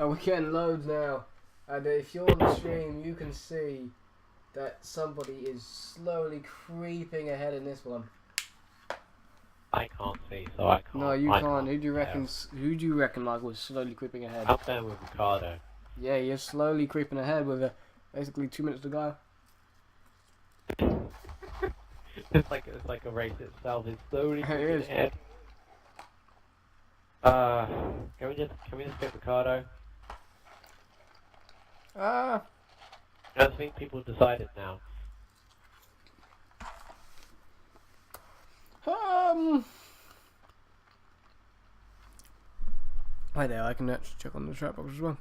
Oh, we're getting loads now. And if you're on the stream, you can see that somebody is slowly creeping ahead in this one. I can't see, so I can't. No, you I can't. Who do you tell. reckon? Who do you reckon like was slowly creeping ahead? I'm going with Ricardo. Yeah, you're slowly creeping ahead with basically 2 minutes to go. It's like a race itself. It's slowly It moving is. ahead. Can we just get Ricardo? I think people decided now. Hi there, I can actually check on the chat box as well.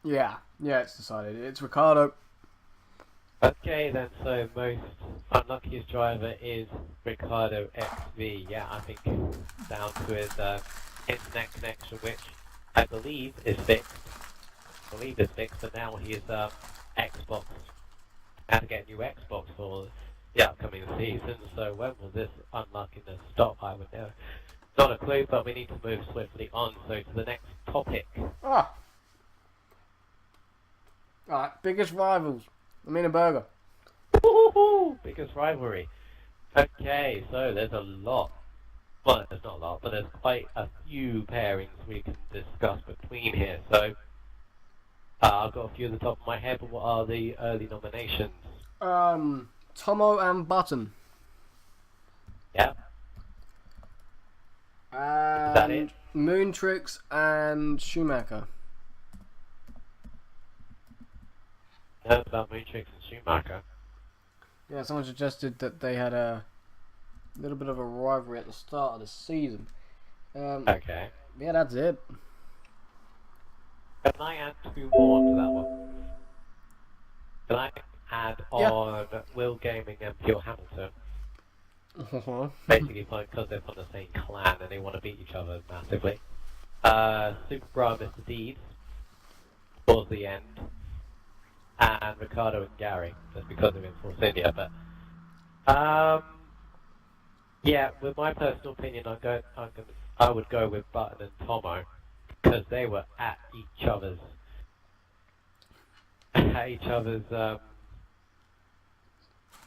Yeah, it's decided. It's Ricardo. Okay then, so most unluckiest driver is Ricardo XV. Yeah, I think down to his internet connection, which I believe is fixed. But now he's Xbox. Had to get a new Xbox for the upcoming season. So when will this unluckiness stop? I would know. Not a clue, but we need to move swiftly on. So to the next topic. Alright, biggest rivals. I mean a burger. Woohoo! Biggest rivalry. Okay, so there's a lot. Well, there's not a lot, but there's quite a few pairings we can discuss between here. So, I've got a few at the top of my head, but what are the early nominations? Tomo and Button. Yeah. And Is that it? Moontrix and Schumacher. No, about Moontrix and Schumacher. Yeah, someone suggested that they had a little bit of a rivalry at the start of the season. Okay. Yeah, that's it. Can I add two more onto that one? Can I add on Will Gaming and Pure Hamilton? Basically, because they're from the same clan and they want to beat each other massively. Super Bra Mr. Deeds towards the end. And Ricardo and Gary, just because of Force India. But yeah, with my personal opinion, I would go with Button and Tomo because they were at each other's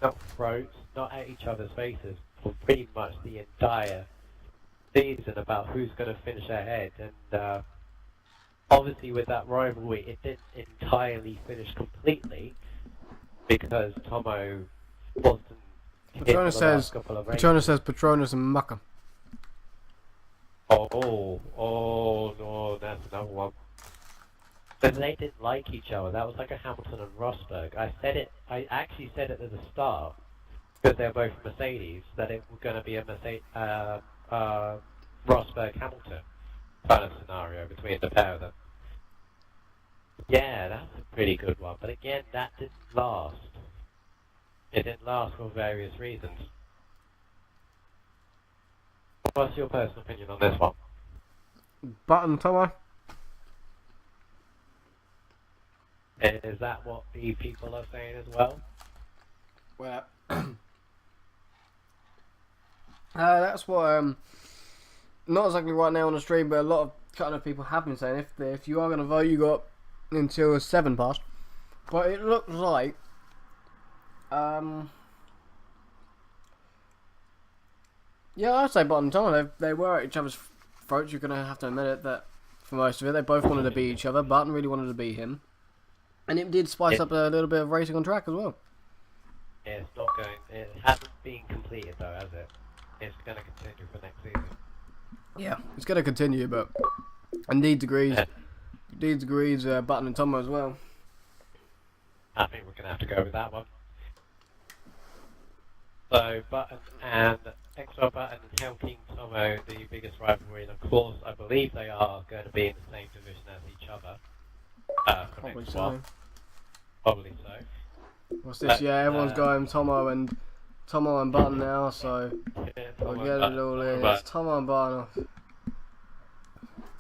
not throats, not at each other's faces for pretty much the entire season about who's going to finish ahead. And obviously, with that rivalry, it didn't entirely finish completely because Tomo wasn't. Patronus says Patronus and Mucker. Oh no, that's another one. But they didn't like each other. That was like a Hamilton and Rosberg. I actually said it at the start because they're both Mercedes that it was going to be a Rosberg Hamilton kind of scenario between the pair of them. Yeah, that's a pretty good one. But again, that didn't last. It didn't last for various reasons. What's your personal opinion on this one? Button, Tomo. Is that what the people are saying as well? Well, that's what not exactly right now on the stream, but a lot of kind of people have been saying if you are going to vote, you got until 7 past. But it looks like yeah, I'd say Button and Tomo. They were at each other's throats. You're going to have to admit it that for most of it, they both wanted to beat each other. Button really wanted to beat him. And it did spice up a little bit of racing on track as well. Yeah, it's not going. It hasn't been completed though, has it? It's going to continue for next season. Yeah, it's going to continue, but Deeds agrees. Deeds agrees. Button and Tomo as well. I think we're going to have to go with that one. So Button and XR Button and Helking Tomo, the biggest rivalry, and of course, I believe they are going to be in the same division as each other. Probably so. Probably so. What's this? Yeah, everyone's going Tomo and Button now, so I'll get it all in. It's Tomo and Button.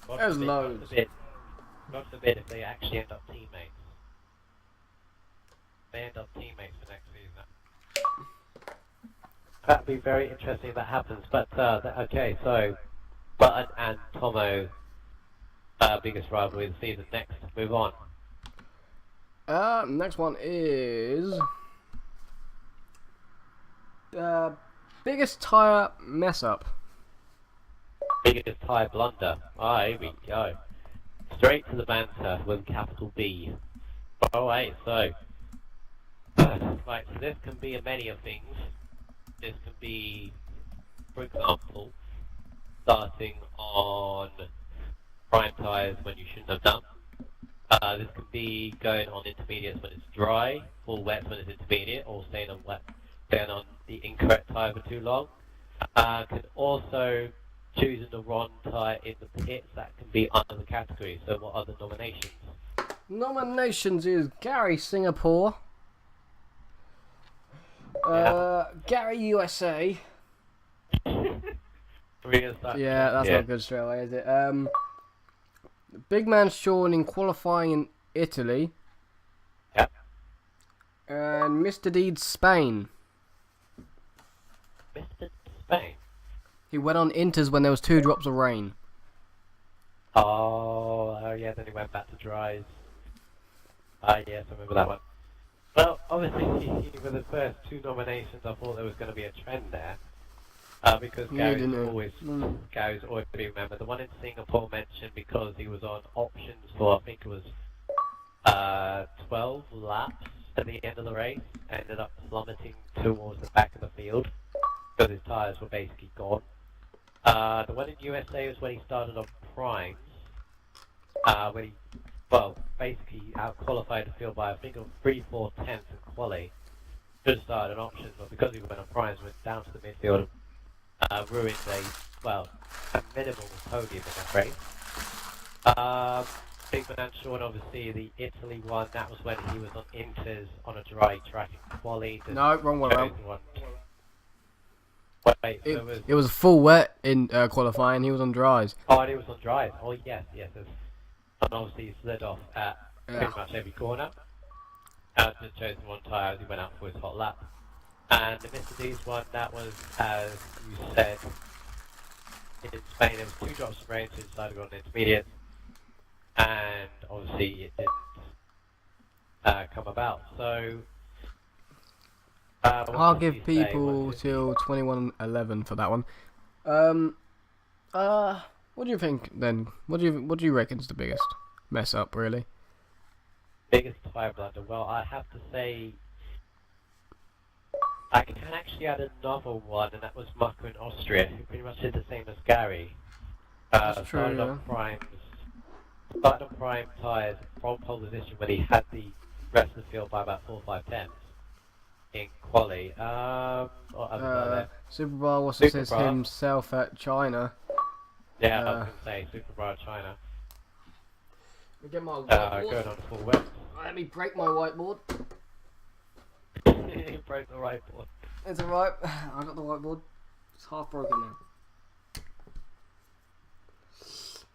There's loads. God forbid if they actually end up teammates. They end up teammates for next season. that'd be very interesting if that happens. But okay, so Button and Tomo, biggest rivalry of the season. Next, move on. Next one is biggest tire mess up. Biggest tie blunder. Here we go. Straight to the banter with a capital B. Alright, so right, so this can be a many of things. This can be, for example, starting on prime tyres when you shouldn't have done. This can be going on intermediates when it's dry, full wets when it's intermediate, or staying on the incorrect tyre for too long. Can also choosing the wrong tyre in the pits. That can be under the category. So what are the nominations? Nominations is Gary Singapore, Gary USA. Yeah, that's not good straight away, is it? Big Man Sean in qualifying in Italy. Yep. And Mr. Deeds Spain. Mr. Spain? He went on Inters when there was 2 drops of rain. Oh yeah, then he went back to dries. Yes, I remember that one. Well, obviously, with the first 2 nominations, I thought there was going to be a trend there. Because Gary's always been remembered. The one in Singapore mentioned because he was on options for, I think it was 12 laps at the end of the race, ended up plummeting towards the back of the field because his tyres were basically gone. The one in USA was when he started on primes, when he, basically out-qualified the field by, I think, 3/4 tenths in quali. Should have started on options, but because he went on primes, went down to the midfield and ruined a minimal podium in that race. Big Man Sean, obviously, the Italy one, that was when he was on Inters on a dry track in quali. No, wrong one around. Wait, so it was full wet in qualifying, he was on dries. Oh, and he was on dries. Oh, yes. And obviously he slid off at pretty much every corner. Just chose the one tyre as he went out for his hot lap. And the Mr. D's one, that was, as you said, in Spain there was 2 drops of rain, so he decided to go on intermediate. And obviously it didn't come about. So I'll give people till 21:11 for that one. What do you think then? What do you reckon is the biggest mess up, really? Biggest tyre blunder? Well, I have to say I can actually add another one, and that was Marco in Austria, who pretty much did the same as Gary. That's true, started on prime tyres from pole position when he had the rest of the field by about 4 or 5 tenths in quali. Superbar was says himself at China. Yeah, I was going to say Superbar China. Get my whiteboard. Going on full wet. Let me break my whiteboard. He broke the whiteboard. It's alright. I got the whiteboard. It's half broken now.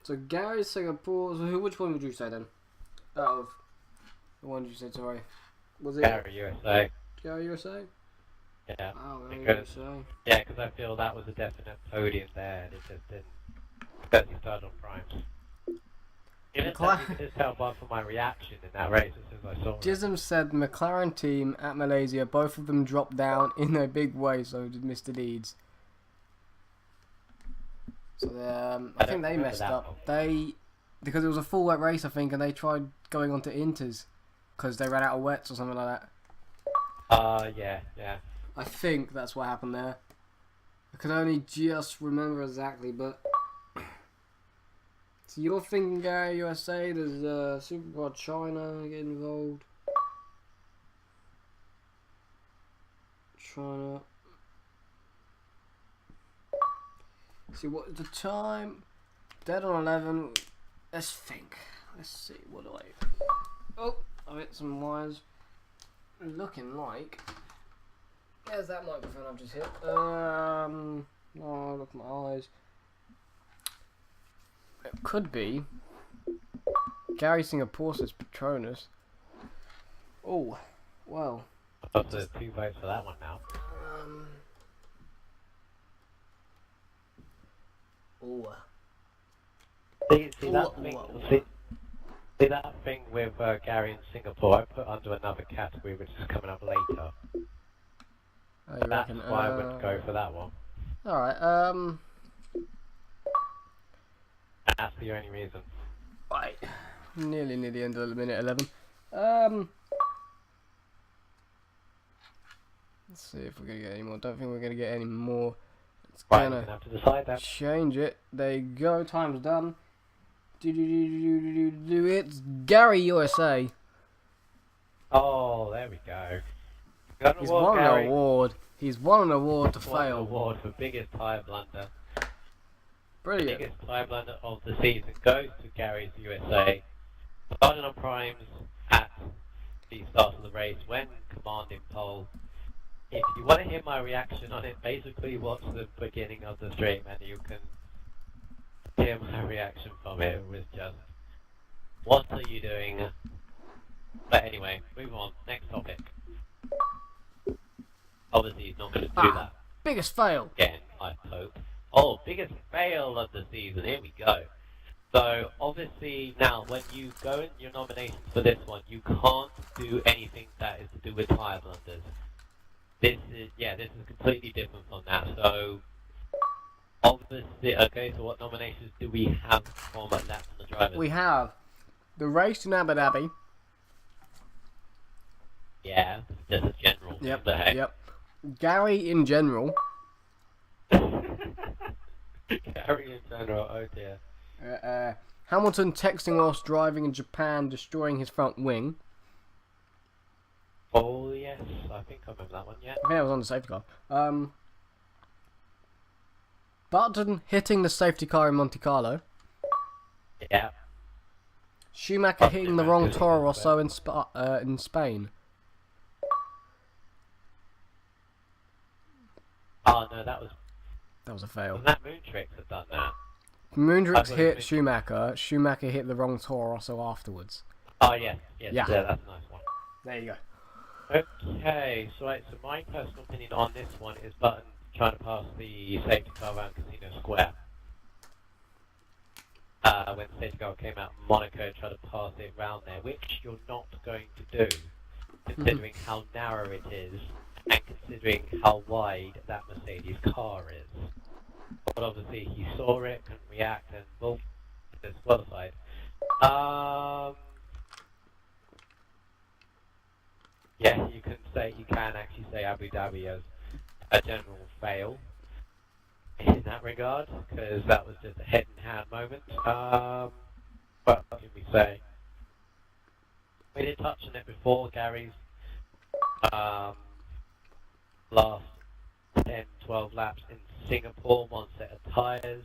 So Gary Singapore. So which one would you say then? Out of the one you said, sorry. Was it Gary USA? Gary USA? Yeah. Oh, Gary because, USA. Yeah, because I feel that was a definite podium there, and it just didn't. Because he started on primes. You can just tell by from my reaction in that race as soon as I saw it. Jism said McLaren team at Malaysia, both of them dropped down in a big way, so did Mr. Deeds. So I think they messed up. Because it was a full wet race, I think, and they tried going on to Inters because they ran out of wets or something like that. Yeah. I think that's what happened there. I can only just remember exactly, but so you're thinking Gary USA? There's Supercar China getting involved. China. See what the time? Dead on 11. Let's think. Let's see. What do I? Oh, I hit some wires. Looking like. There's that microphone I've just hit. Oh, look at my eyes. It could be Gary Singapore says Patronus. Oh, well. I've got 2 votes for that one now. Let's see. What do I? Oh, I hit some wires. Looking like. Gary Singapore says Patronus. Oh, well. Gary Singapore says Patronus. Oh, well. Ooh. See that thing? See that thing with Gary in Singapore? I put under another category, which is coming up later. Oh, you That's reckon? why I would go for that one. Alright, That's the only reason. right. Nearly near the end of the minute 11. Let's see if we're gonna get any more. Don't think we're gonna get any more. It's Right, we're gonna gonna have to decide that. change it. There you go. Time's done. It's Gary USA. Oh, there we go. Got an He's award, won an Gary. award. He's won an award to Won an fail. award for biggest tyre blunder. Brilliant. Biggest tyre blunder of the season goes to Gary's USA. Starting on primes at the start of the race when commanding pole. If you want to hear my reaction on it, basically watch the beginning of the stream and you can hear my reaction from it. It was just, what are you doing? But anyway, move on. Next topic. Obviously, he's not going to do that Biggest fail. again, I hope. Oh, biggest fail of the season. Here we go. So, obviously, now, when you go in your nominations for this one, you can't do anything that is to do with tyre blunders. This is completely different from that. So, obviously, okay, so what nominations do we have from laps and the drivers? We have the race in Abu Dhabi. Yeah, just a general. Yep. What the heck? Yep. Gary in general. Gary in general, oh dear. Hamilton texting whilst driving in Japan, destroying his front wing. Oh yes, I think I remember that one, yeah. I think that was on the safety car. Button hitting the safety car in Monte Carlo. Yeah. Schumacher hitting the wrong Toro Rosso in Spain. Oh no, that was a fail. wasn't that Moontrix that done that? Moondrix I thought it hit was- Schumacher. Schumacher hit the wrong Toro Rosso afterwards. Oh yes, Yeah. yeah, that's a nice one. There you go. Okay, so my personal opinion on this one is Button trying to pass the safety car around Casino Square. When the safety car came out, Monaco tried to pass it round there, which you're not going to do, considering how narrow it is, and considering how wide that Mercedes car is. But obviously he saw it, couldn't react, and well, disqualified. Yeah, you can actually say Abu Dhabi as a general fail in that regard, because that was just a head-in-hand moment. But what can we say? We did touch on it before, Gary's last 10, 12 laps in Singapore, one set of tyres,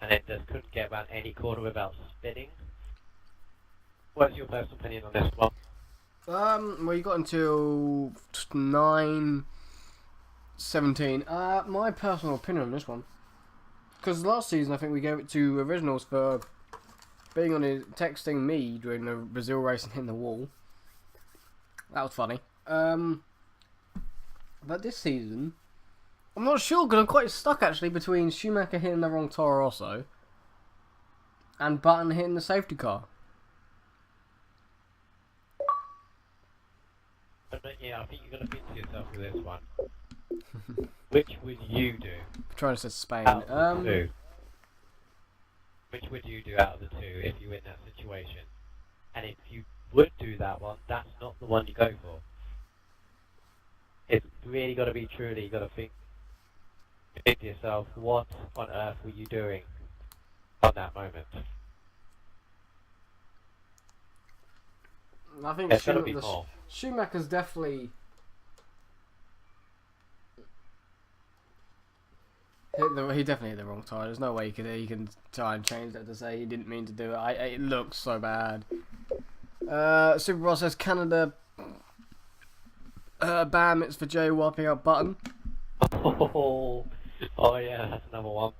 and then just couldn't get around any corner without spinning. What's your personal opinion on this one? Well, you got until 9:17. My personal opinion on this one, because last season I think we gave it to Originals for being on his texting me during the Brazil race and hitting the wall. That was funny. But this season, I'm not sure because I'm quite stuck actually between Schumacher hitting the wrong Toro Rosso and Button hitting the safety car. Yeah, I think you're going to think to yourself with this one. Which would you do? I'm trying to say Spain. Out of the two? Which would you do out of the two if you were in that situation? And if you would do that one, that's not the one you go for. It's really got to be truly, you got to think to yourself, what on earth were you doing on that moment? I think There's got to be more. Schumacher's definitely he definitely hit the wrong tire. There's no way he can try and change that to say he didn't mean to do it. It looks so bad. Superboss says Canada. Bam! It's for Jay wiping out Button. Oh yeah, that's another one.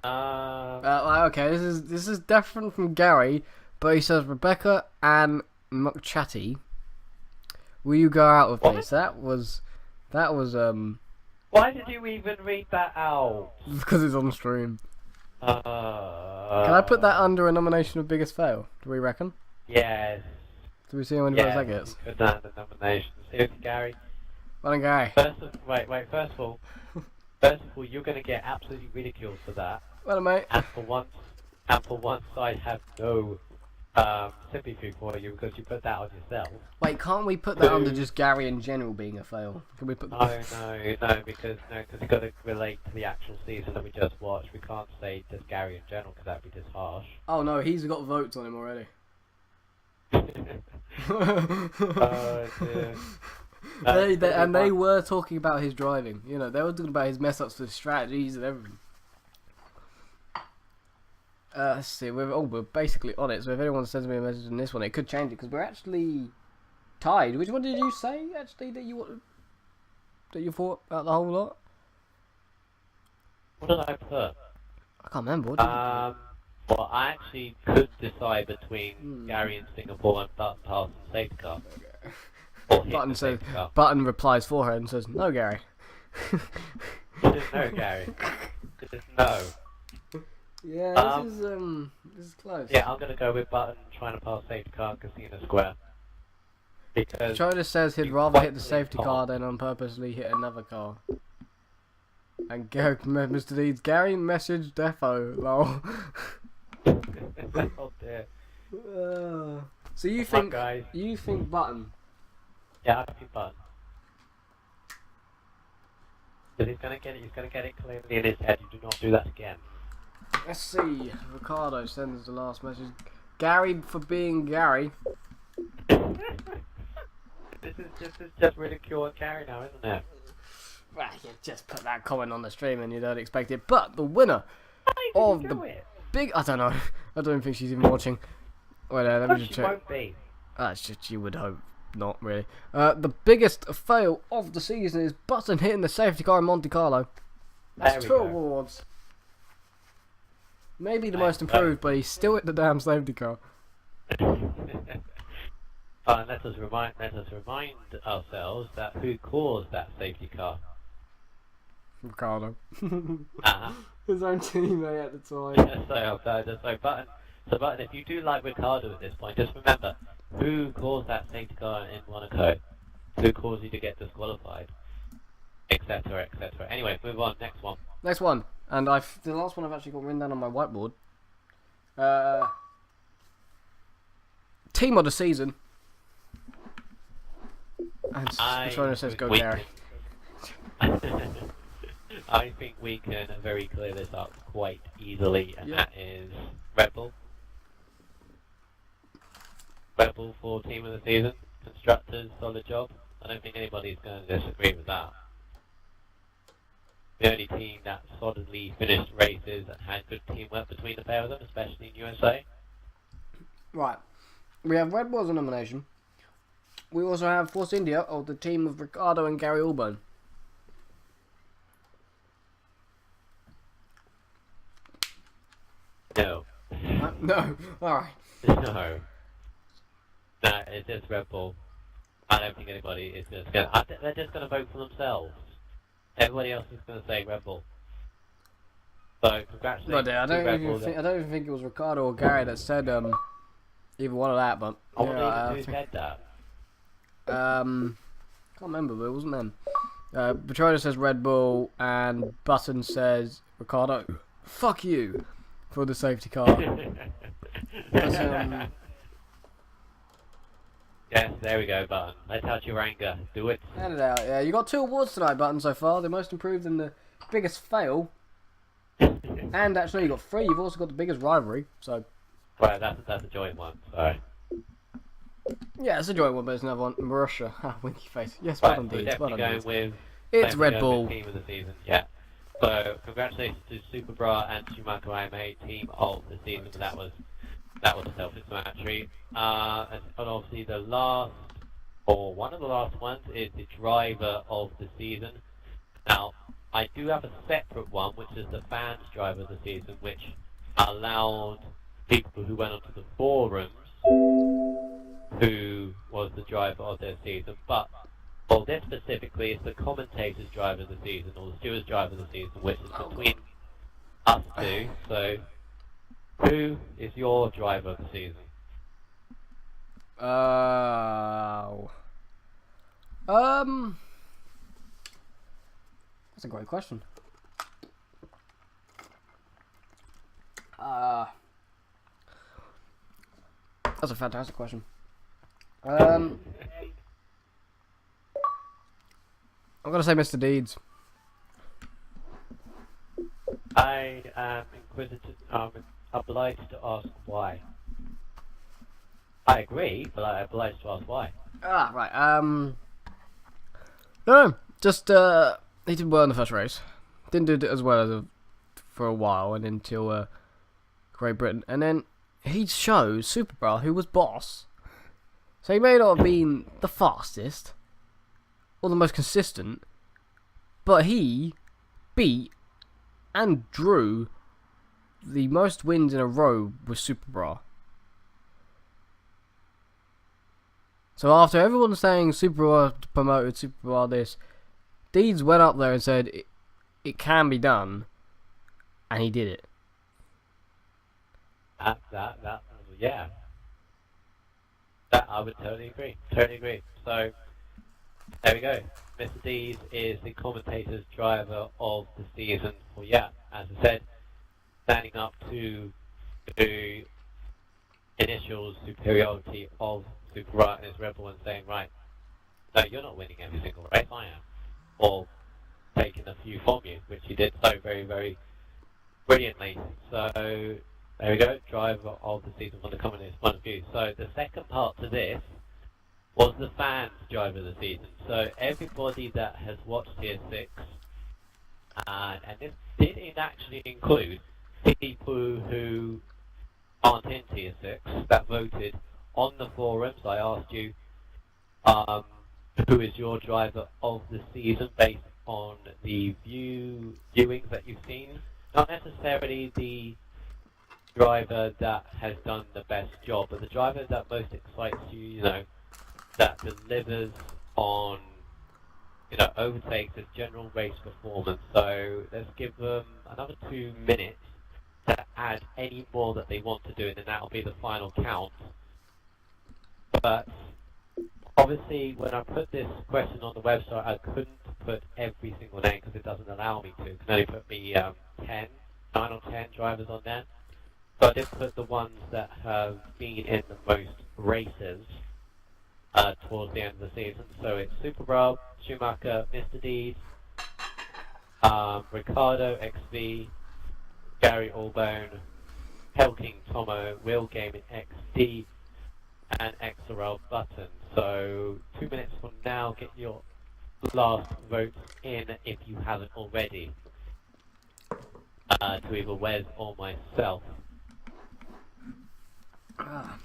Okay, this is different from Gary, but he says Rebecca and McChatty. Will you go out with this? That was Why did you even read that out? Because it's on stream. Can Can I put that under a nomination of biggest fail? Do we reckon? Yes. Do we see how many votes that gets? Put that in the nomination. Seriously, Gary. Well done, Gary. Wait. First of all, you're going to get absolutely ridiculed for that. Well done, mate. And for once, I have no sympathy for you because you put that on yourself. Wait, can't we put that under just Gary in general being a fail? Can we put? No, because you've got to relate to the actual season that we just watched. We can't say just Gary in general because that'd be just harsh. Oh no, he's got votes on him already. Oh dear. They were talking about his driving. You know, they were talking about his mess ups, his strategies, and everything. Let's see. We're basically on it. So if anyone sends me a message in this one, it could change it because we're actually tied. Which one did you say actually that you thought about the whole lot? What did I put? I can't remember. What did you Well, I actually could decide between Gary in Singapore and Button passing safety car. Or Button says. Button replies for her and says, "No, Gary." No, Gary. Just no. Yeah, this is close. Yeah, I'm gonna go with Button trying to pass safety car in Casino Square. Because Schroeder says he'd rather hit the safety car than on purposely hit another car. And Mr. Deeds, Gary messaged Defo, lol. Oh dear. So you think Button? Yeah, I think Button. But he's gonna get it clearly in his head. You do not do that again. Let's see. Ricardo sends the last message. Gary for being Gary. This is just ridicule and Gary now, isn't it? Well, you just put that comment on the stream and you don't expect it. But the winner of the big... I don't know. I don't think she's even watching. Wait, let me just check. She won't be. It's just you would hope not, really. The biggest fail of the season is Button hitting the safety car in Monte Carlo. That's 2 awards. Maybe the most improved, but he still hit the damn safety car. Let us remind ourselves that who caused that safety car. Ricardo. Uh-huh. His own teammate at the time. So Button, if you do like Ricardo at this point, just remember who caused that safety car in Monaco, who caused you to get disqualified, etc., etc. Anyway, move on. Next one. And the last one I've actually got written down on my whiteboard. Team of the season. And Schroeder says go Gary. I think we can very clear this up quite easily, and that is Red Bull. Red Bull for team of the season. Constructors, solid job. I don't think anybody's going to disagree with that. The only team that solidly finished races and had good teamwork between the pair of them, especially in USA. Right. We have Red Bull as a nomination. We also have Force India of the team of Ricardo and Gary Allburn. No. No. Alright. No. No, it's just Red Bull. I don't think anybody is going to... They're just going to vote for themselves. Everybody else is going to say Red Bull. So, congratulations I don't even think it was Ricardo or Gary that said either one of that, but... Who said that? Can't remember, but it wasn't them. Petrona says Red Bull, and Button says Ricardo. Fuck you for the safety car. But, yes, there we go, Button. Let out your anger. Do it. hand it out. Yeah, you got 2 awards tonight, Button, so far. The most improved and the biggest fail. And actually, you got 3. You've also got the biggest rivalry. So. Well, that's a joint one. Sorry. Yeah, it's a joint one, but it's another one. Russia. Winky face. Yes, Right, well done, we're Deeds. Well definitely done, going Deeds. with... It's Red Bull. Team of the season, yeah. So, congratulations to Super Bra and Schumacher IMA, team of the season. That was self-explanatory. And obviously the last, or one of the last ones, is the driver of the season. Now, I do have a separate one, which is the fans' driver of the season, which allowed people who went onto the forums who was the driver of their season. But Well, this specifically is the commentator's driver of the season, or the steward's driver of the season, which is between us two. So, who is your driver of the season? That's a great question. That's a fantastic question. I'm gonna say Mr. Deeds. I am inquisitive. Obliged to ask why. I agree, but I'm obliged to ask why. Right. No, just he did well in the first race. Didn't do it as well as for a while, and until Great Britain, and then he shows Superbra, who was boss. So he may not have been the fastest or the most consistent, but he beat and drew the most wins in a row with Superbra. So after everyone saying Superbra promoted, Superbra this, Deeds went up there and said it can be done, and he did it. Yeah. That I would totally agree. Totally agree. So there we go. Mr. Deeds is the commentator's driver of the season for as I said, standing up to the initial superiority of Superbra and his Rebel and saying, right, no, you're not winning every single race, I am. Or taking a few from you, which he did so very, very brilliantly. So there we go, driver of the season from the commentator's point of view. So the second part to this was the fans' driver of the season. So everybody that has watched Tier 6, and this didn't actually include people who aren't in Tier 6 that voted on the forums. I asked you who is your driver of the season based on the viewings that you've seen. Not necessarily the driver that has done the best job, but the driver that most excites you, you know, that delivers on, you know, overtakes as general race performance. So let's give them another 2 minutes to add any more that they want to do, and then that'll be the final count. But obviously, when I put this question on the website, I couldn't put every single name because it doesn't allow me to. It can only put me 9 or 10 drivers on there. So I did put the ones that have been in the most races towards the end of the season. So it's Superbra, Schumacher, Mr. Deeds, Ricardo, XV, Gary Allbone, Helking Tomo, Will Gaming XD, and XRL Button. So 2 minutes from now, get your last votes in if you haven't already, to either Wes or myself. Right.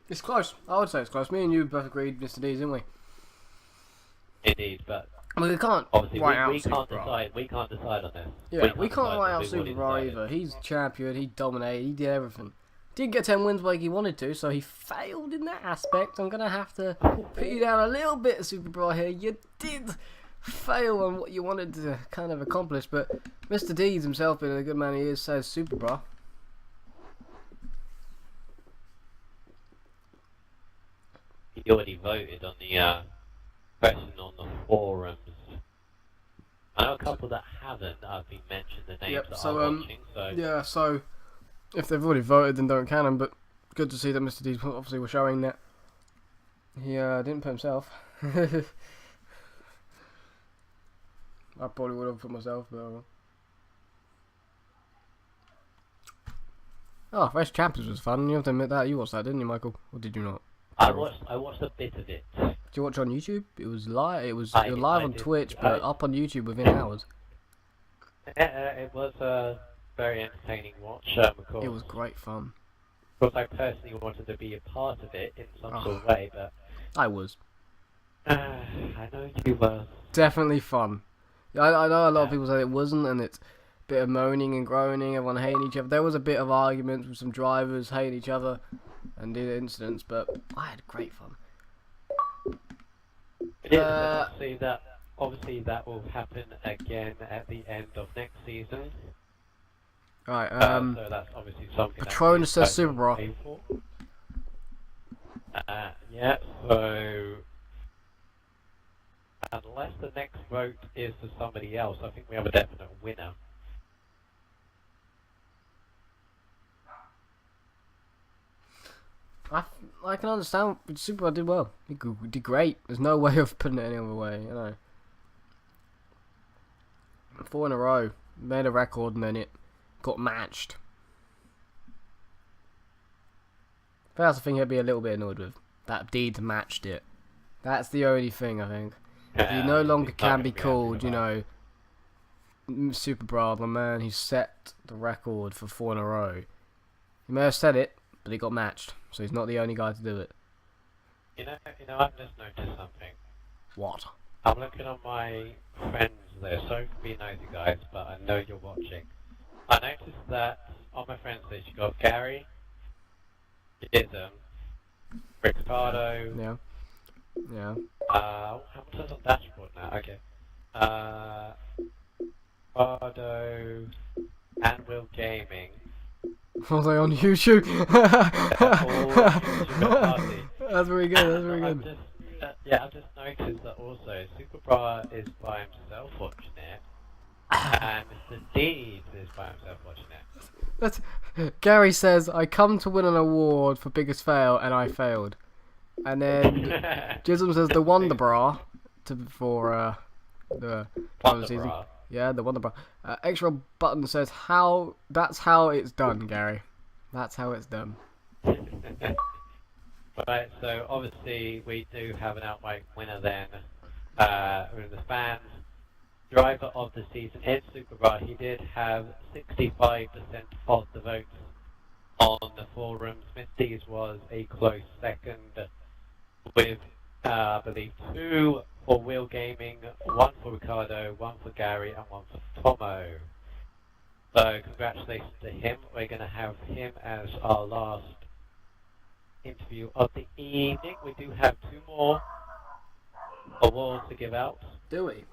It's close. I would say it's close. Me and you both agreed, Mr. Deeds, didn't we? Indeed, but I mean, we can't obviously write out we can't Superbra. decide. We can't decide on this. Yeah, we can't write out because we've Superbra already either. decided. He's champion. He dominated. He did everything. Didn't get 10 wins like he wanted to, so he failed in that aspect. I'm gonna have to put you down a little bit, Superbra here. You did fail on what you wanted to kind of accomplish, but Mr. Deeds himself, being a good man he is, says Superbra. He already voted on the question on the forums. I know a couple that haven't. I've been mentioned the names that are watching. So yeah, so if they've already voted, then don't count them. But good to see that Mr. Deeds obviously was showing that he didn't put himself. I probably would have put myself, but oh, Race Champions was fun. You have to admit that. You watched that, didn't you, Michael? Or did you not? I watched a bit of it. Did you watch it on YouTube? It was live. It was live on Twitch, but up on YouTube within hours. It was a very entertaining watch. Of course. It was great fun. Of course, I personally wanted to be a part of it in some sort of way, but I was I know you were. definitely fun. I know a lot of people say it wasn't, and bit of moaning and groaning, everyone hating each other. There was a bit of arguments with some drivers hating each other and did incidents, but I had great fun. Yeah, obviously that will happen again at the end of next season. Right, So that's obviously something Patronus says Super Bra. Yeah, so unless the next vote is for somebody else, I think we have a definite winner. I can understand. Super Bra did well. He did great. There's no way of putting it any other way, you know. 4 in a row. Made a record and then it got matched. That's the thing he'd be a little bit annoyed with. That Deeds matched it. That's the only thing, I think. He no longer can be called, you know, Super Bra, the man who set the record for 4 in a row. He may have said it, but he got matched, so he's not the only guy to do it. You know, I've just noticed something. What? I'm looking on my friends there. Sorry for being nosy, guys, but I know you're watching. I noticed that on my friends list you got Gary, Ism, Ricardo. Yeah. Yeah. How much is on dashboard now? Okay. Ricardo and Will Gaming. Was I on YouTube? That's very good. That's very good. I've just noticed that also Super is by himself watching it, and Mr. Deeds is by himself watching it. Gary says, I come to win an award for biggest fail and I failed. And then Jism says the Wonder Bra for the Wonder season. Bra. Yeah, the Wonder Bra. XRL Button says that's how it's done, Gary. That's how it's done. Right, so obviously we do have an outright winner then. With the fans. Driver of the season is Super Bra. He did have 65% of the votes on the forums. Smith Dees was a close second with, I believe, 2 for Will Gaming, 1 for Ricardo, 1 for Gary, and 1 for Tomo. So congratulations to him. We're going to have him as our last interview of the evening. We do have 2 more awards to give out. Do we?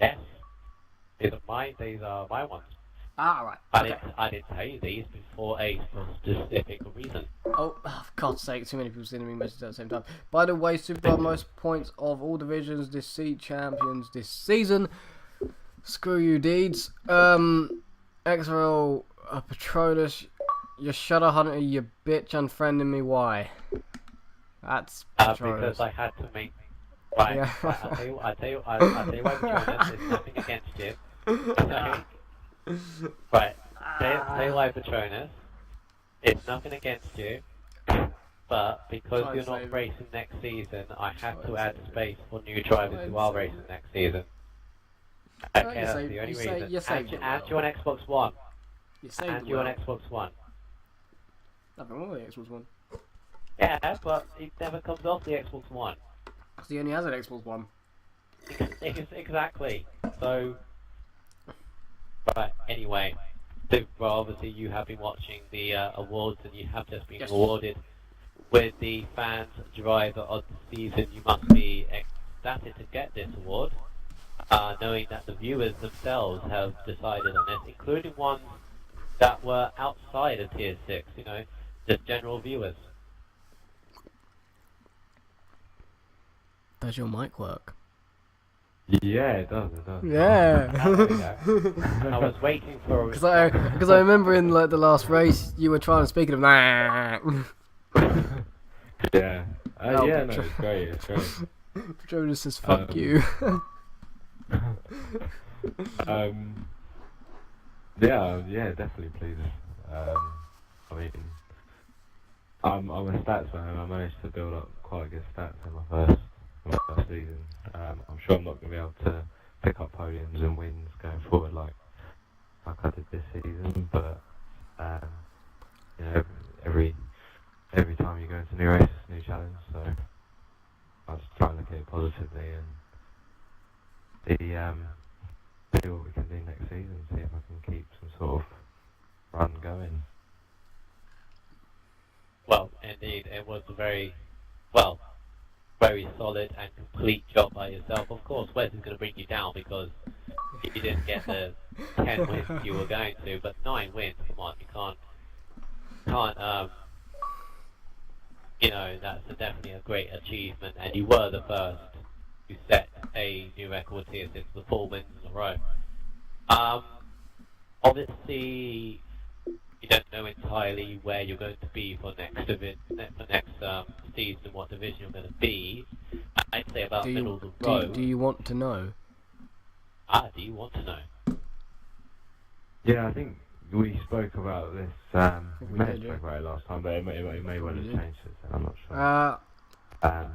Yes. These are my ones. Ah, right. I didn't tell you these for a specific reason. Oh, for God's sake, too many people sending me messages at the same time. By the way, Super Bra most points of all divisions, Xcite champions this season. Screw you, Deeds. XRL Patronus, you Shutter Hunter, you bitch, unfriending me. Why? That's Patronus. Because I had to make. Right, Yeah. right, I'll tell you why, Patronus. There's nothing against you. Okay? Right, tell you why, Patronus. It's nothing against you, but because you're not racing next season, I have to add space for new drivers who are racing next season. Okay, that's the only reason. And you're on Xbox One. And you're on Xbox One. Nothing wrong with the Xbox One. Yeah, but it never comes off the Xbox One. Because he only has an Xbox One. Exactly. So, but anyway, well, obviously you have been watching the awards and you have just been awarded with the Fans Driver of the Season. You must be ecstatic to get this award, knowing that the viewers themselves have decided on this, including ones that were outside of Tier 6, you know, just general viewers. Does your mic work? Yeah, it does. Yeah. I was waiting for. Because I remember in like the last race you were trying to speak to them. Yeah. No, yeah, no, it's great. Patronus says fuck you. Yeah, definitely, please. I mean, I'm a stats man. I managed to build up quite good stats in my first season. I'm sure I'm not going to be able to pick up podiums and wins going forward like I did this season, but you know, every time you go into a new race, it's a new challenge. So I'll just try and look at it positively and see what we can do next season. See if I can in. Well, indeed, it was a very solid and complete job by yourself. Of course, Wes is going to bring you down because you didn't get the 10 wins you were going to, but 9 wins, come on, you can't, that's definitely a great achievement, and you were the first to set a new record here since the 4 wins in a row. Obviously, you don't know entirely where you're going to be for next season and what division you're going to be. I'd say about middle of the road. Do you want to know? Do you want to know? Yeah, I think we spoke about this. We may have spoke about it last time, but it may well have changed since then. I'm not sure.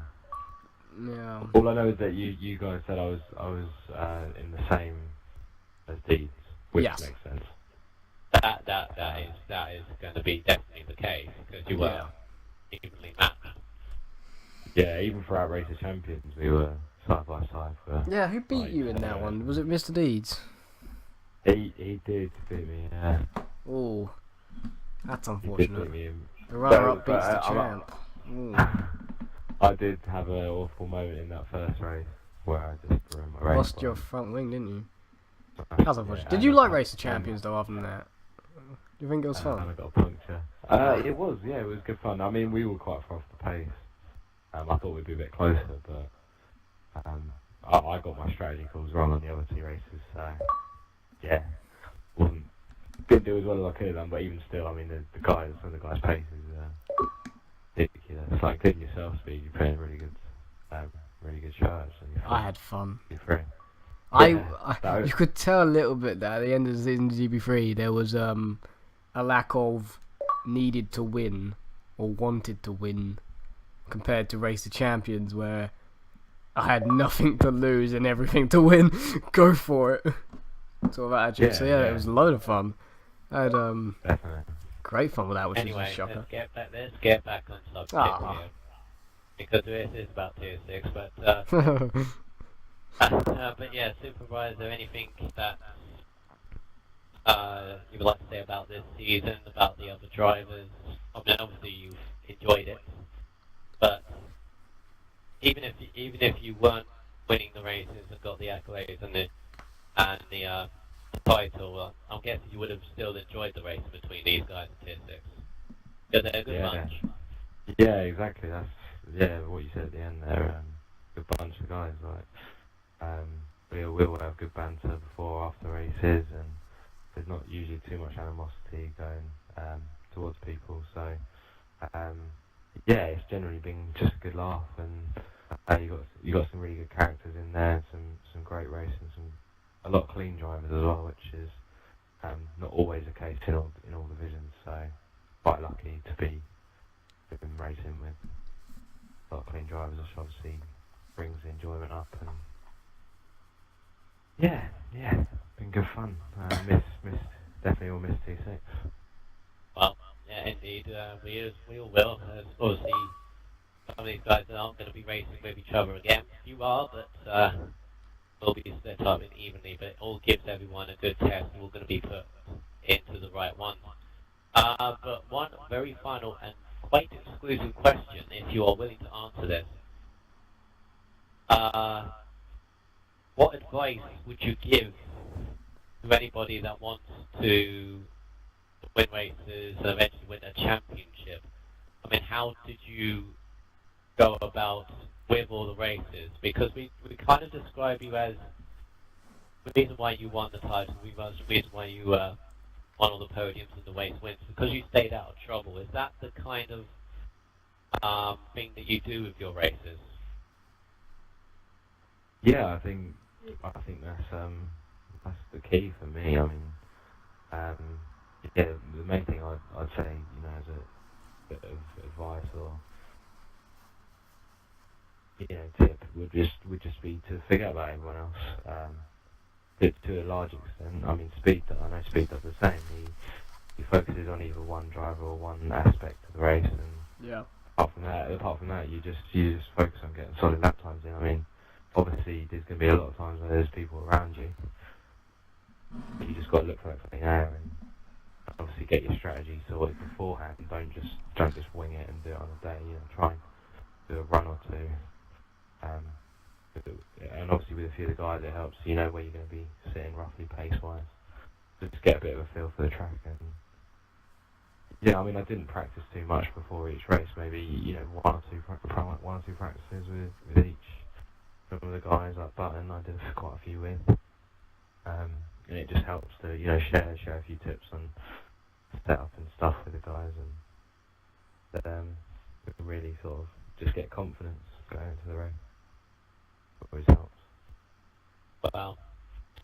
Yeah. All I know is that you guys said I was in the same as Deeds, which Yes. makes sense. That is going to be definitely the case because you were evenly matched. Yeah, even for our Racer Champions, we were side by side. Yeah, who beat you in that one? Was it Mr. Deeds? He did beat me. Yeah. Oh, that's He did unfortunate. beat me. The runner-up beats the champ. I did have an awful moment in that first race where I just ruined my race. Lost your front wing, didn't you? That's unfortunate. Did you like Racer Champions though? Other than that, do you think it was fun? I got a puncture. It was good fun. I mean, we were quite far off the pace. I thought we'd be a bit closer, but I got my strategy calls wrong on the other 2 races, so yeah, didn't do as well as I could have done. But even still, I mean, the guys' pace is ridiculous. Like, good yourself speed, you're playing really good shots. I had fun. You're free. You could tell a little bit that at the end of the season GB3 there was a lack of needed to win or wanted to win compared to Racer Champions where I had nothing to lose and everything to win. Go for it. Sort of attitude. So it was a load of fun. I had Definitely. great fun with that, which Anyway, is a shocker. let's get back on subject here. Because this is about Tier 6, but but yeah, Supervisor, anything that you would like to say about this season, about the other drivers? I mean, obviously you've enjoyed it, but even if you weren't winning the races and got the accolades and the title, I'm guessing you would have still enjoyed the race between these guys in Tier 6. Because they're a good bunch. Yeah, exactly. That's what you said at the end there. Good bunch of guys. Like, we all have good banter before, after races, and there's not usually too much animosity going towards people. So, it's generally been just a good laugh, and you got some really good characters in there, some great racing, a lot of clean drivers as well, which is not always the case in all divisions. So, quite lucky to be racing with a lot of clean drivers, which obviously brings the enjoyment up. And been good fun. Definitely all miss T6. Well, yeah, indeed, we all will. Obviously, some of these guys aren't going to be racing with each other again. You are, but will be split up evenly. But it all gives everyone a good test. We're all going to be put into the right one. But one very final and quite exclusive question, if you are willing to answer this. What advice would you give to anybody that wants to win races and eventually win a championship? I mean, how did you go about with all the races? Because we kind of describe you as the reason why you won the title, the reason why you won all the podiums and the race wins, because you stayed out of trouble. Is that the kind of thing that you do with your races? Yeah, I think that's the key for me. I mean, the main thing I'd say, as a bit of advice or tip would just be to forget about everyone else. To a large extent, I mean, I know Speed does the same. He focuses on either one driver or one aspect of the race, and apart from that, you just focus on getting solid lap times in. I mean, obviously, there's going to be a lot of times where there's people around you. You just got to look for that clean air, and obviously obviously get your strategy sorted beforehand. Don't just wing it and do it on a day. Try and do a run or two. And obviously with a few of the guys, it helps. You know where you're going to be sitting roughly pace-wise. Just get a bit of a feel for the track. And yeah, I mean, I didn't practice too much before each race. Maybe one or two practices with each. Some of the guys like Button, I did quite a few with. And it just helps to share a few tips on setup and stuff with the guys, and really sort of just get confidence going into the race. Always helps. Well,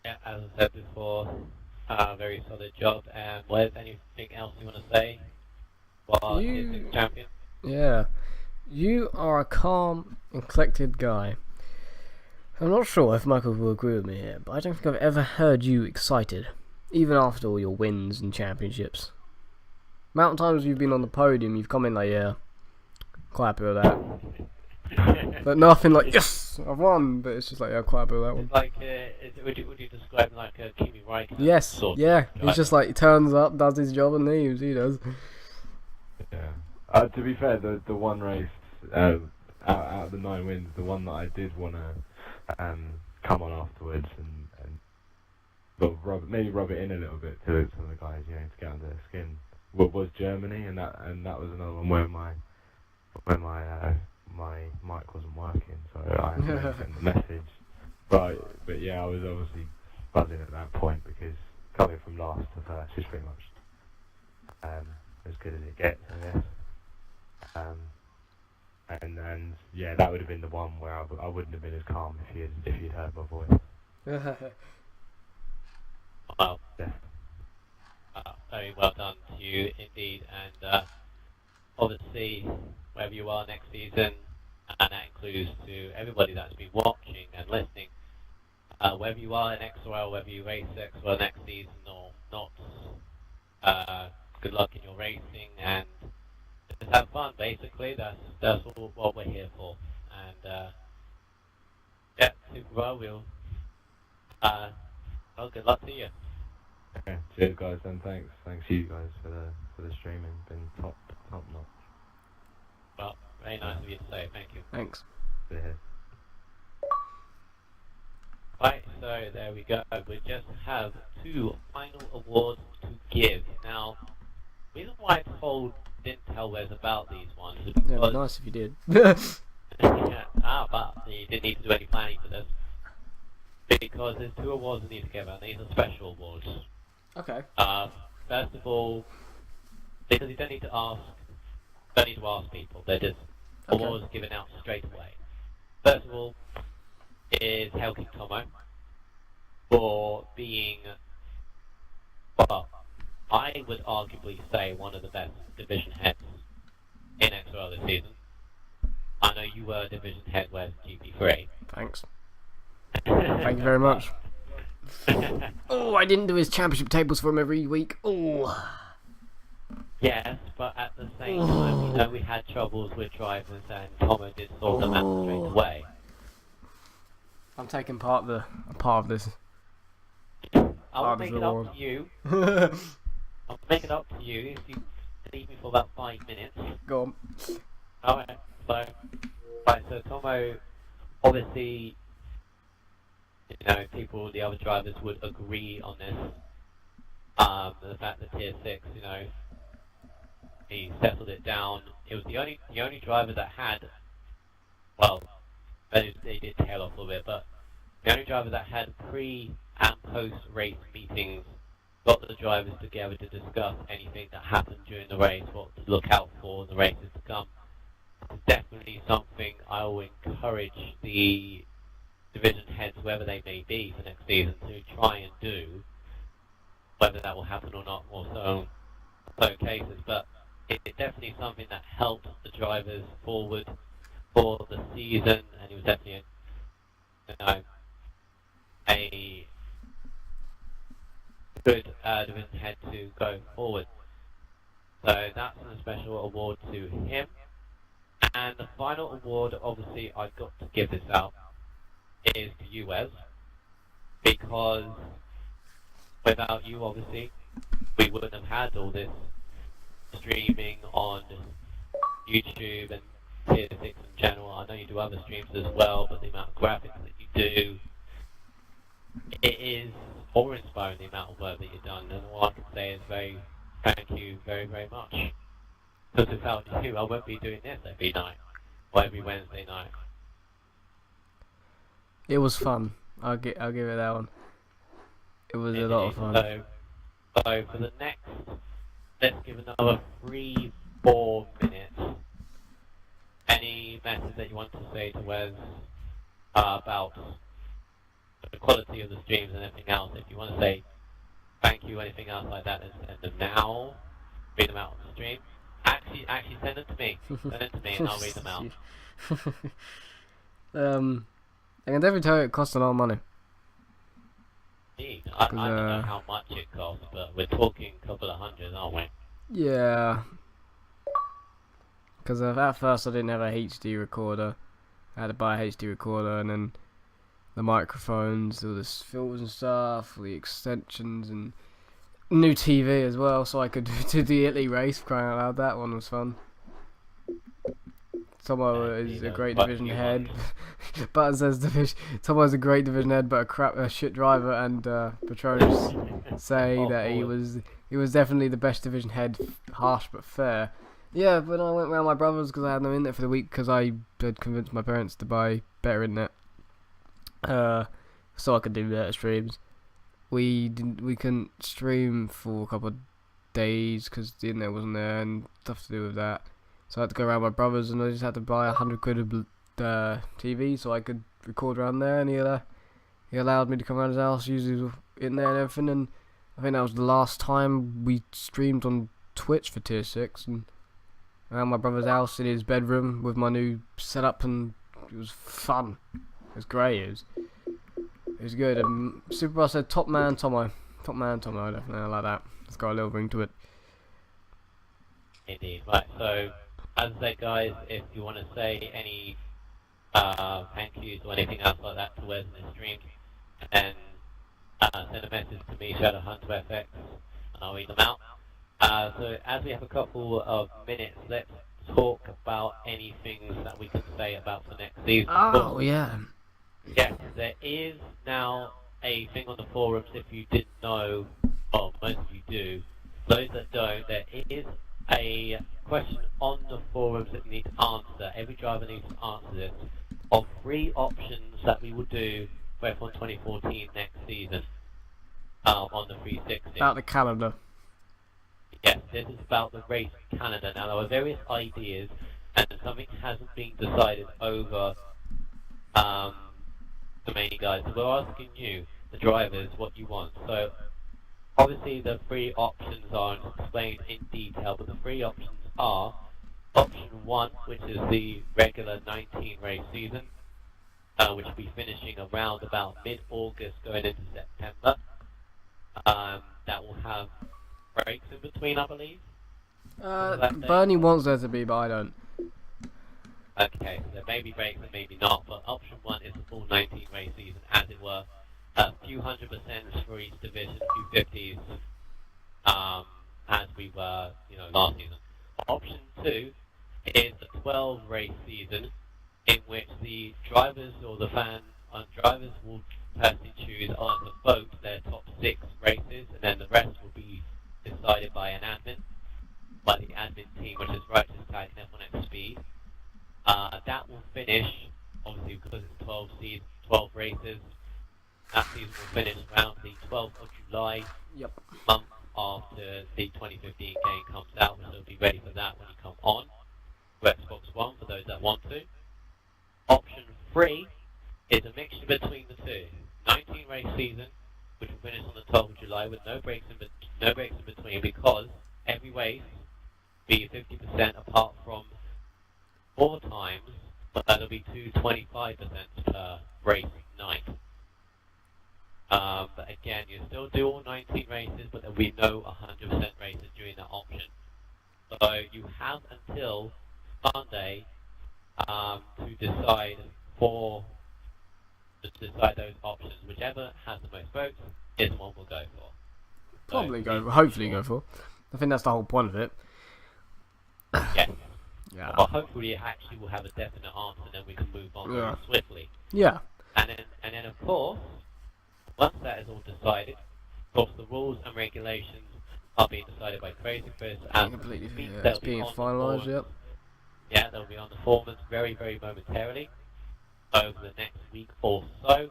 yeah, as I said before, very solid job. And Wes, anything else you want to say? While he's the champion. Yeah, you are a calm and collected guy. I'm not sure if Michael will agree with me here, but I don't think I've ever heard you excited, even after all your wins and championships. The amount of times you've been on the podium, you've come in like, yeah, quite happy with that. But nothing like, yes, I've won, but it's just like, yeah, quite happy with that one. It's like, would you describe him like a Kimi Räikkönen? Yes, sort yeah, of, he's just like, he turns up, does his job and leaves, he does. Yeah. To be fair, the one race, out of the 9 wins, the one that I did want to come on afterwards and maybe rub it in a little bit to some of the guys, to get under their skin, was Germany, and that was another one where my mic wasn't working, so I had to send the message. But yeah, I was obviously buzzing at that point, because coming from last to first is pretty much as good as it gets, I guess. And yeah, that would have been the one where I wouldn't have been as calm if you'd heard my voice. Well, Yeah. very well done to you indeed, and obviously wherever you are next season, and that includes to everybody that's been watching and listening, whether you are in XRL, whether you race XRL next season or not, good luck in your racing, and just have fun. Basically, that's all what we're here for. And yeah, super well. Well, good luck to you. Okay, cheers guys, and thanks you guys for the streaming. Been top notch. Well, very nice of you to say. Thank you. Thanks. Yeah. Right, so there we go. We just have 2 final awards to give. Now, the reason why I didn't tell Wes about these ones is Yeah, it'd because be nice if you did. but you didn't need to do any planning for this. Because there's 2 awards that need to give out. These are special awards. Okay. First of all, because you don't need to ask people. They're just awards given out straight away. First of all, is Helking Tomo for being, well, I would arguably say one of the best division heads in XRL this season. I know you were division head with GP3. Thanks. Thank you very much. Oh, I didn't do his championship tables for him every week. Oh. Yes, but at the same time, we know we had troubles with drivers, and Tomo did sort them out straight away. I'm taking part of this. I'll make it up to you. I'll make it up to you if you leave me for about 5 minutes. Go on. Alright, so Tomo, obviously, the other drivers would agree on this. The fact that Tier 6, he settled it down. It was the only driver that had, well, they did tail off a little bit, but the only driver that had pre and post race meetings, got the drivers together to discuss anything that happened during the race, what to look out for in the races to come. It's definitely something I will encourage the division heads, whoever they may be for next season, to try and do. Whether that will happen or not, or so cases, but it's definitely something that helped the drivers forward for the season, and he was definitely a good division head to go forward. So that's a special award to him. And the final award, obviously, I've got to give this out, is to you, Wes, because without you, obviously, we wouldn't have had all this streaming on YouTube and Tier 6 in general. I know you do other streams as well, but the amount of graphics that you do, it is awe-inspiring, the amount of work that you've done, and all I can say is thank you very, very much. Because without you, I won't be doing this every night, or every Wednesday night. It was fun. I'll give it that one. It was a lot of fun. So for the next, let's give another 3-4 minutes. Any message that you want to say to Wes about the quality of the streams and everything else? If you want to say thank you, anything else like that, then send them now. Read them out on the stream. Actually send them to me. Send them to me and I'll read them out. I can definitely tell you it costs a lot of money. I don't know how much it costs, but we're talking a couple of hundreds, aren't we? Yeah. Because at first I didn't have a HD recorder. I had to buy a HD recorder, and then the microphones, all the filters and stuff, all the extensions, and new TV as well, so I could do the Italy race, crying out loud. That one was fun. Tomo is a great division head. Button says Tomo's a great division head, but a shit driver, and Patronus say that he was definitely the best division head, harsh but fair. Yeah, but I went round my brother's because I had no internet for the week because I had convinced my parents to buy better internet, so I could do better streams. We couldn't stream for a couple of days because the internet wasn't there and stuff to do with that. So I had to go around my brother's, and I just had to buy 100 quid of TV so I could record around there, and he allowed me to come around his house, use his internet and everything, and I think that was the last time we streamed on Twitch for Tier 6, and around my brother's house in his bedroom with my new setup, and it was fun. It was great. It was good. And Superboss said, Top man Tomo, definitely, I like that. It's got a little ring to it. Indeed. Right, so as I said, guys, if you want to say any thank yous or anything else like that to Wes in the stream, and send a message to me, Shadow Hunter FX, and I'll read them out. So as we have a couple of minutes, let's talk about any things that we can say about the next season. Oh, yeah. Yes, there is now a thing on the forums, if you didn't know, well, most of you do. Those that don't, there is a question on the forums that you need to answer. Every driver needs to answer this, of 3 options that we will do for F1 2014 next season on the 360. About the calendar. Yes, this is about the race in Canada. Now, there are various ideas, and something hasn't been decided over the main guys. So we're asking you, the drivers, what you want. So, obviously, the 3 options aren't explained in detail, but the 3 options are option 1, which is the regular 19-race season, which will be finishing around about mid-August going into September. That will have breaks in between, I believe. Bernie wants there to be, but I don't. Okay, so there may be breaks and maybe not, but option 1 is the full 19-race season, as it were. A few 100% for each division, a few 50s, as we were, last season. Option 2 is a 12-race season, in which the drivers or the drivers will personally choose on the vote their top 6 races, and then the rest will be decided by an admin, by the admin team, which is Righteous Tag and F1X Speed. That will finish, obviously because it's 12 races, that season will finish around the 12th of July, month after the 2015 game comes out, so be ready for that when you come on to Xbox One for those that want to. Option 3 is a mixture between the two. 19-race season, which will finish on the 12th of July with no breaks in between, because every race be 50% apart from 4 times, but that'll be 25% per race night. But again, you still do all 19 races, but there'll be no 100% races during that option. So you have until Sunday to decide those options. Whichever has the most votes is the one we'll go for. probably So, hopefully go for. I think that's the whole point of it. Yeah. Yeah. But hopefully it actually will have a definite answer, then we can move on very swiftly. Yeah. And then of course, once that is all decided, of course the rules and regulations are being decided by Crazy Chris, and It's being finalised, yep. Yeah, they'll be on the forums very, very momentarily over the next week or so.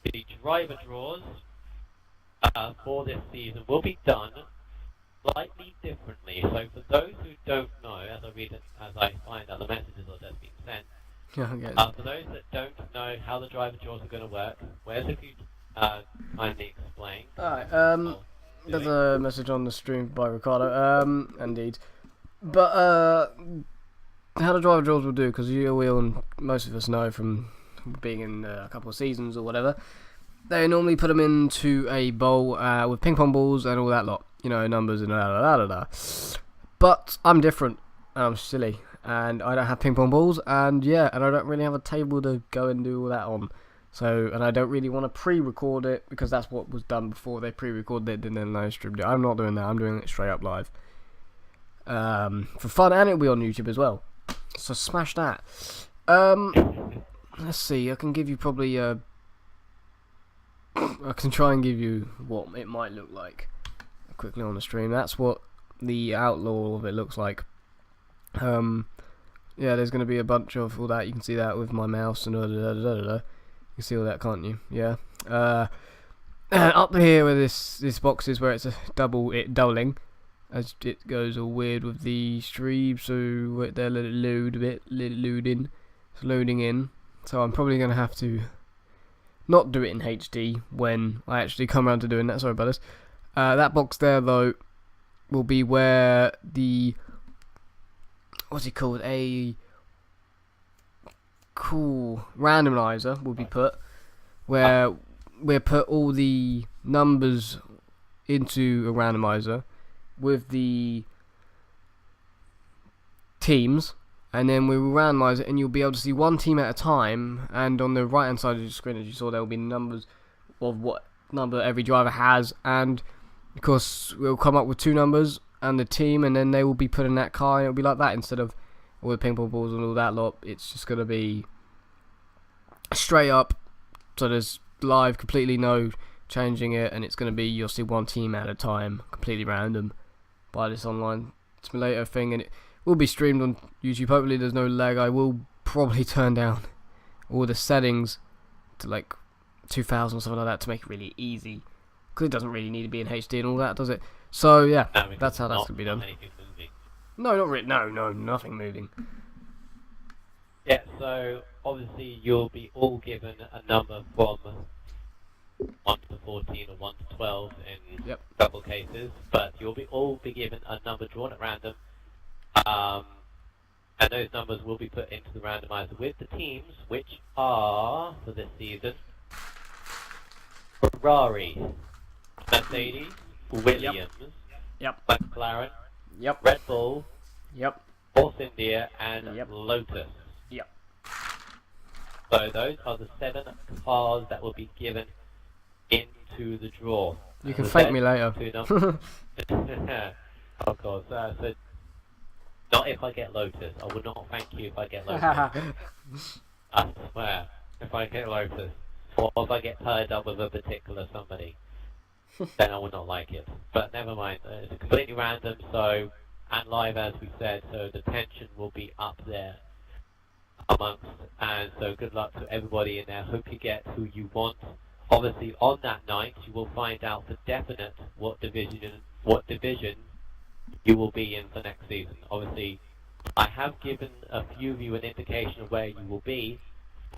The driver draws for this season will be done slightly differently. So for those who don't know, as I find out the messages are just being sent, for those that don't know how the driver draws are going to work, where's if you kindly explain? Alright, there's a message on the stream by Ricardo, indeed. But, how the driver draws will do, because we all and most of us know from being in a couple of seasons or whatever, they normally put them into a bowl with ping pong balls and all that lot, you know, numbers and da. But I'm different, and I'm silly, and I don't have ping pong balls, and I don't really have a table to go and do all that on. So, and I don't really want to pre-record it, because that's what was done before. They pre-recorded it and then live streamed it. I'm not doing that. I'm doing it straight up live. For fun, and it'll be on YouTube as well. So smash that. Let's see. I can give you probably I can try and give you what it might look like quickly on the stream. That's what the outlaw of it looks like. There's going to be a bunch of all that. You can see that with my mouse and You can see all that, can't you? Yeah. Up here where this box is, where it's a doubling, as it goes all weird with the stream. So wait there, let it load a bit, let it load in. It's loading in. So I'm probably going to have to not do it in HD when I actually come around to doing that. Sorry about this. That box there though will be where the what's it called? A cool randomizer will be put, where we put all the numbers into a randomizer with the teams, and then we will randomize it, and you'll be able to see one team at a time. And on the right hand side of the screen, as you saw, there will be numbers of what number every driver has, and of course we'll come up with two numbers and the team, and then they will be put in that car, and it'll be like that instead of all the ping pong balls and all that lot. It's just going to be straight up, so there's live, completely no changing it, and it's going to be, you'll see one team at a time, completely random, by this online simulator thing, and it will be streamed on YouTube. Hopefully there's no lag. I will probably turn down all the settings to like 2000 or something like that to make it really easy, because it doesn't really need to be in HD and all that, does it? So yeah, that's how that's going to be done. No, not really. No, nothing moving. Yeah, so obviously you'll be all given a number from 1 to 14 or 1 to 12 in double cases, but you'll all be given a number drawn at random, and those numbers will be put into the randomizer with the teams, which are, for this season, Ferrari, Mercedes, Williams, McLaren, Red Bull, Force India, and Lotus. So those are the 7 cars that will be given into the draw. You can thank me later. Of course. So not if I get Lotus. I will not thank you if I get Lotus. I swear. If I get Lotus. Or if I get tied up with a particular somebody. Then I will not like it. But never mind. It's completely random, so, and live as we said, so the tension will be up there amongst, and so good luck to everybody in there. Hope you get who you want. Obviously on that night you will find out for definite what division you will be in for next season. Obviously I have given a few of you an indication of where you will be,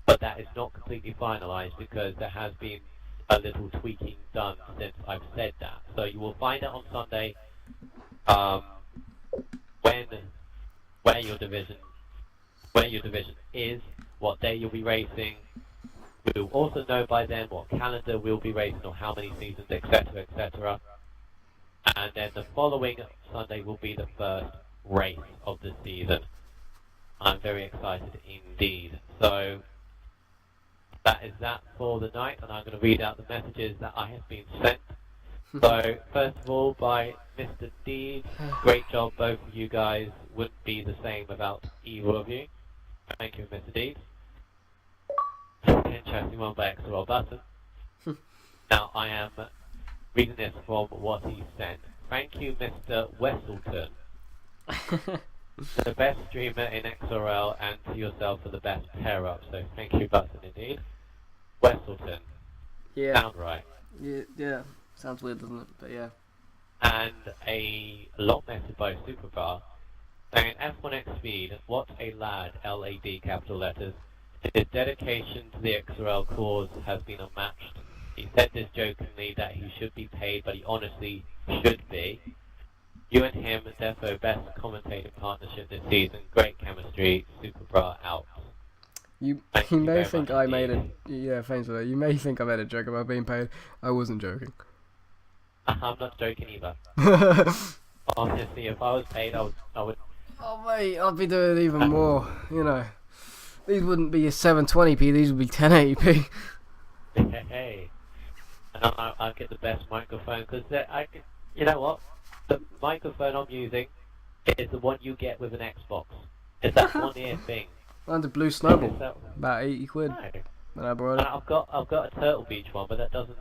but that is not completely finalised because there has been a little tweaking done since I've said that. So you will find out on Sunday where your division is, what day you'll be racing. We'll also know by then what calendar we'll be racing or how many seasons, etc, etc. And then the following Sunday will be the first race of the season. I'm very excited indeed. So that is that for the night, and I'm going to read out the messages that I have been sent So, first of all, by Mr. Deeds, great job, both of you guys. Wouldn't be the same without either of you. Thank you, Mr. Deeds. Interesting one by XRL Button. Now, I am reading this from what he sent. Thank you, Mr. Westleton, the best streamer in XRL, and to yourself for the best pair-up. So, thank you, Button, indeed. Westleton. Yeah. Sound right. Yeah. Sounds weird, doesn't it? But yeah. And a long message by Supercar saying F1X Speed, what a lad, LAD capital letters. His dedication to the XRL cause has been unmatched. He said this jokingly that he should be paid, but he honestly should be. You and him, defo best commentating partnership this season. Great chemistry. Supercar out. You you may very think much I made indeed. yeah, thanks for that. You may think I made a joke about being paid. I wasn't joking. I'm not joking either. Honestly, if I was paid, I would. Oh mate, I'd be doing even more. You know, these wouldn't be 720p. These would be 1080p. Hey, and I'll get the best microphone because you know what? The microphone I'm using is the one you get with an Xbox. It's that one ear thing. And a blue snowball, It's that- about 80 quid. No. When I brought And it. I've got a Turtle Beach one, but that doesn't.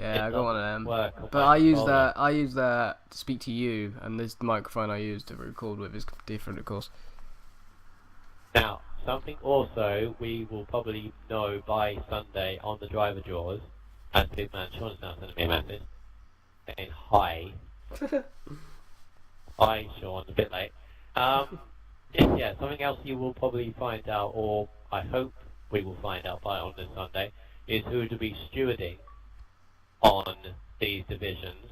Yeah, I got one of them. Work on But my I use controller. that. I use that to speak to you, and this microphone I use to record with is different, of course. Now, something also we will probably know by Sunday on the driver draws, as Big Man Sean's now sending me a message saying hi. Hi, Sean, a bit late. Yeah, something else you will probably find out, or I hope we will find out by on this Sunday, is who to be stewarding on these divisions.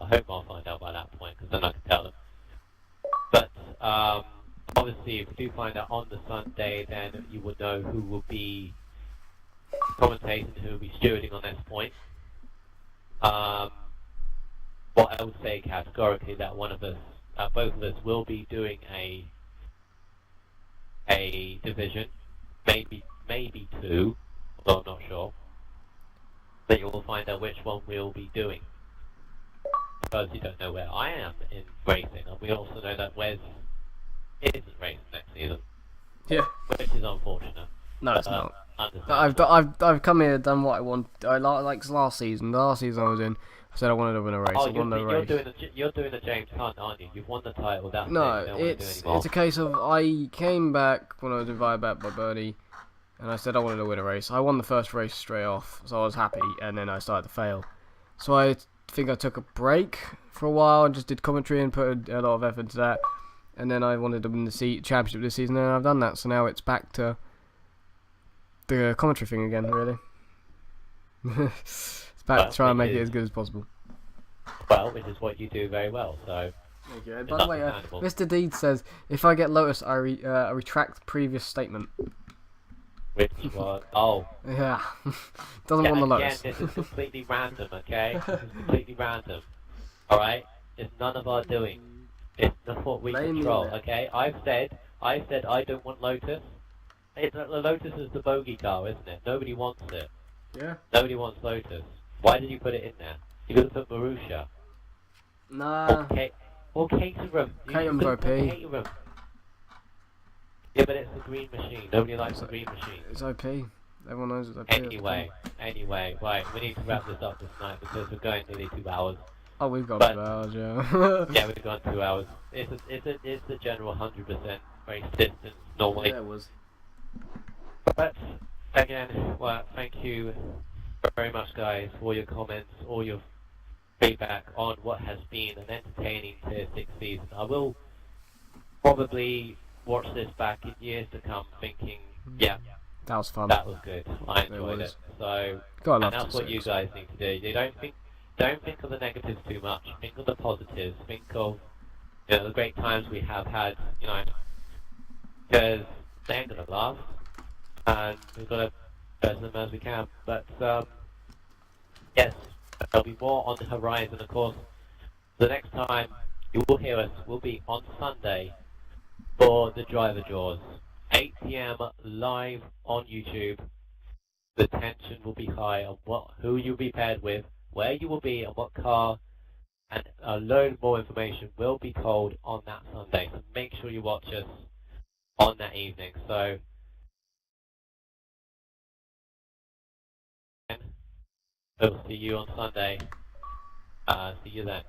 I hope I'll find out by that point, because then I can tell them. But, obviously, if we do find out on the Sunday, then you will know who will be commentating, who will be stewarding on this point. What I would say categorically that one of us, both of us, will be doing a division, maybe two, although I'm not sure. But you will find out which one we'll be doing, because you don't know where I am in racing, and we also know that Wes isn't racing next season, Yeah. which is unfortunate. No, it's not. Understandable. I've come here, done what I want. I like last season. The last season I was in, I said I wanted to win a race. Oh, I won the race. you're doing a James Hunt, aren't you? You've won the title. That's No, it. You don't want to do it's anymore. a case of I came back when I was invited back by Bernie, and I said I wanted to win a race. I won the first race straight off, so I was happy, and then I started to fail. So I think I took a break for a while and just did commentary and put a lot of effort into that. And then I wanted to win the championship this season, and I've done that. So now it's back to the commentary thing again, really. It's back to try and make it as good as possible. Well, which is what you do very well. So Thank you. It's By the way, understandable. Mr. Deed says, if I get Lotus, I retract previous statement. which was Yeah. Doesn't want the again, Lotus. this is completely random. Okay, this is completely random. All right, it's none of our doing. It's not what we Blame me control. then. Okay, I've said I don't want Lotus. The Lotus is the bogey car, isn't it? Nobody wants it. Yeah. Nobody wants Lotus. Why did you put it in there? You could have put Marussia. Nah. Or Caterham. You Caterham's could have put OP. Caterham. Yeah, but it's the green machine. Nobody likes the green machine. It's OP. Everyone knows it's OP. Anyway, right, we need to wrap this up this night because we're going nearly 2 hours. Oh, we've got but- 2 hours, yeah. Yeah, we've gone 2 hours. It's the general 100% race distance normally. Yeah, it was. But again, well, thank you very much, guys, for your comments, all your feedback on what has been an entertaining Tier 6 season. I will probably watch this back in years to come, thinking, yeah, That was fun. that was good. I enjoyed was. it. So, Gotta and love that's to what see you it. guys need to do. You don't think of the negatives too much. Think of the positives. Think of the great times we have had. Because they ain't gonna last, and we've got to best them as we can. But yes, there'll be more on the horizon. Of course, the next time you will hear us will be on Sunday for the driver draws, 8 p.m. live on YouTube. The tension will be high on who you'll be paired with, where you will be and what car, and a load more information will be told on that Sunday. So make sure you watch us on that evening. So we'll see you on Sunday. See you then.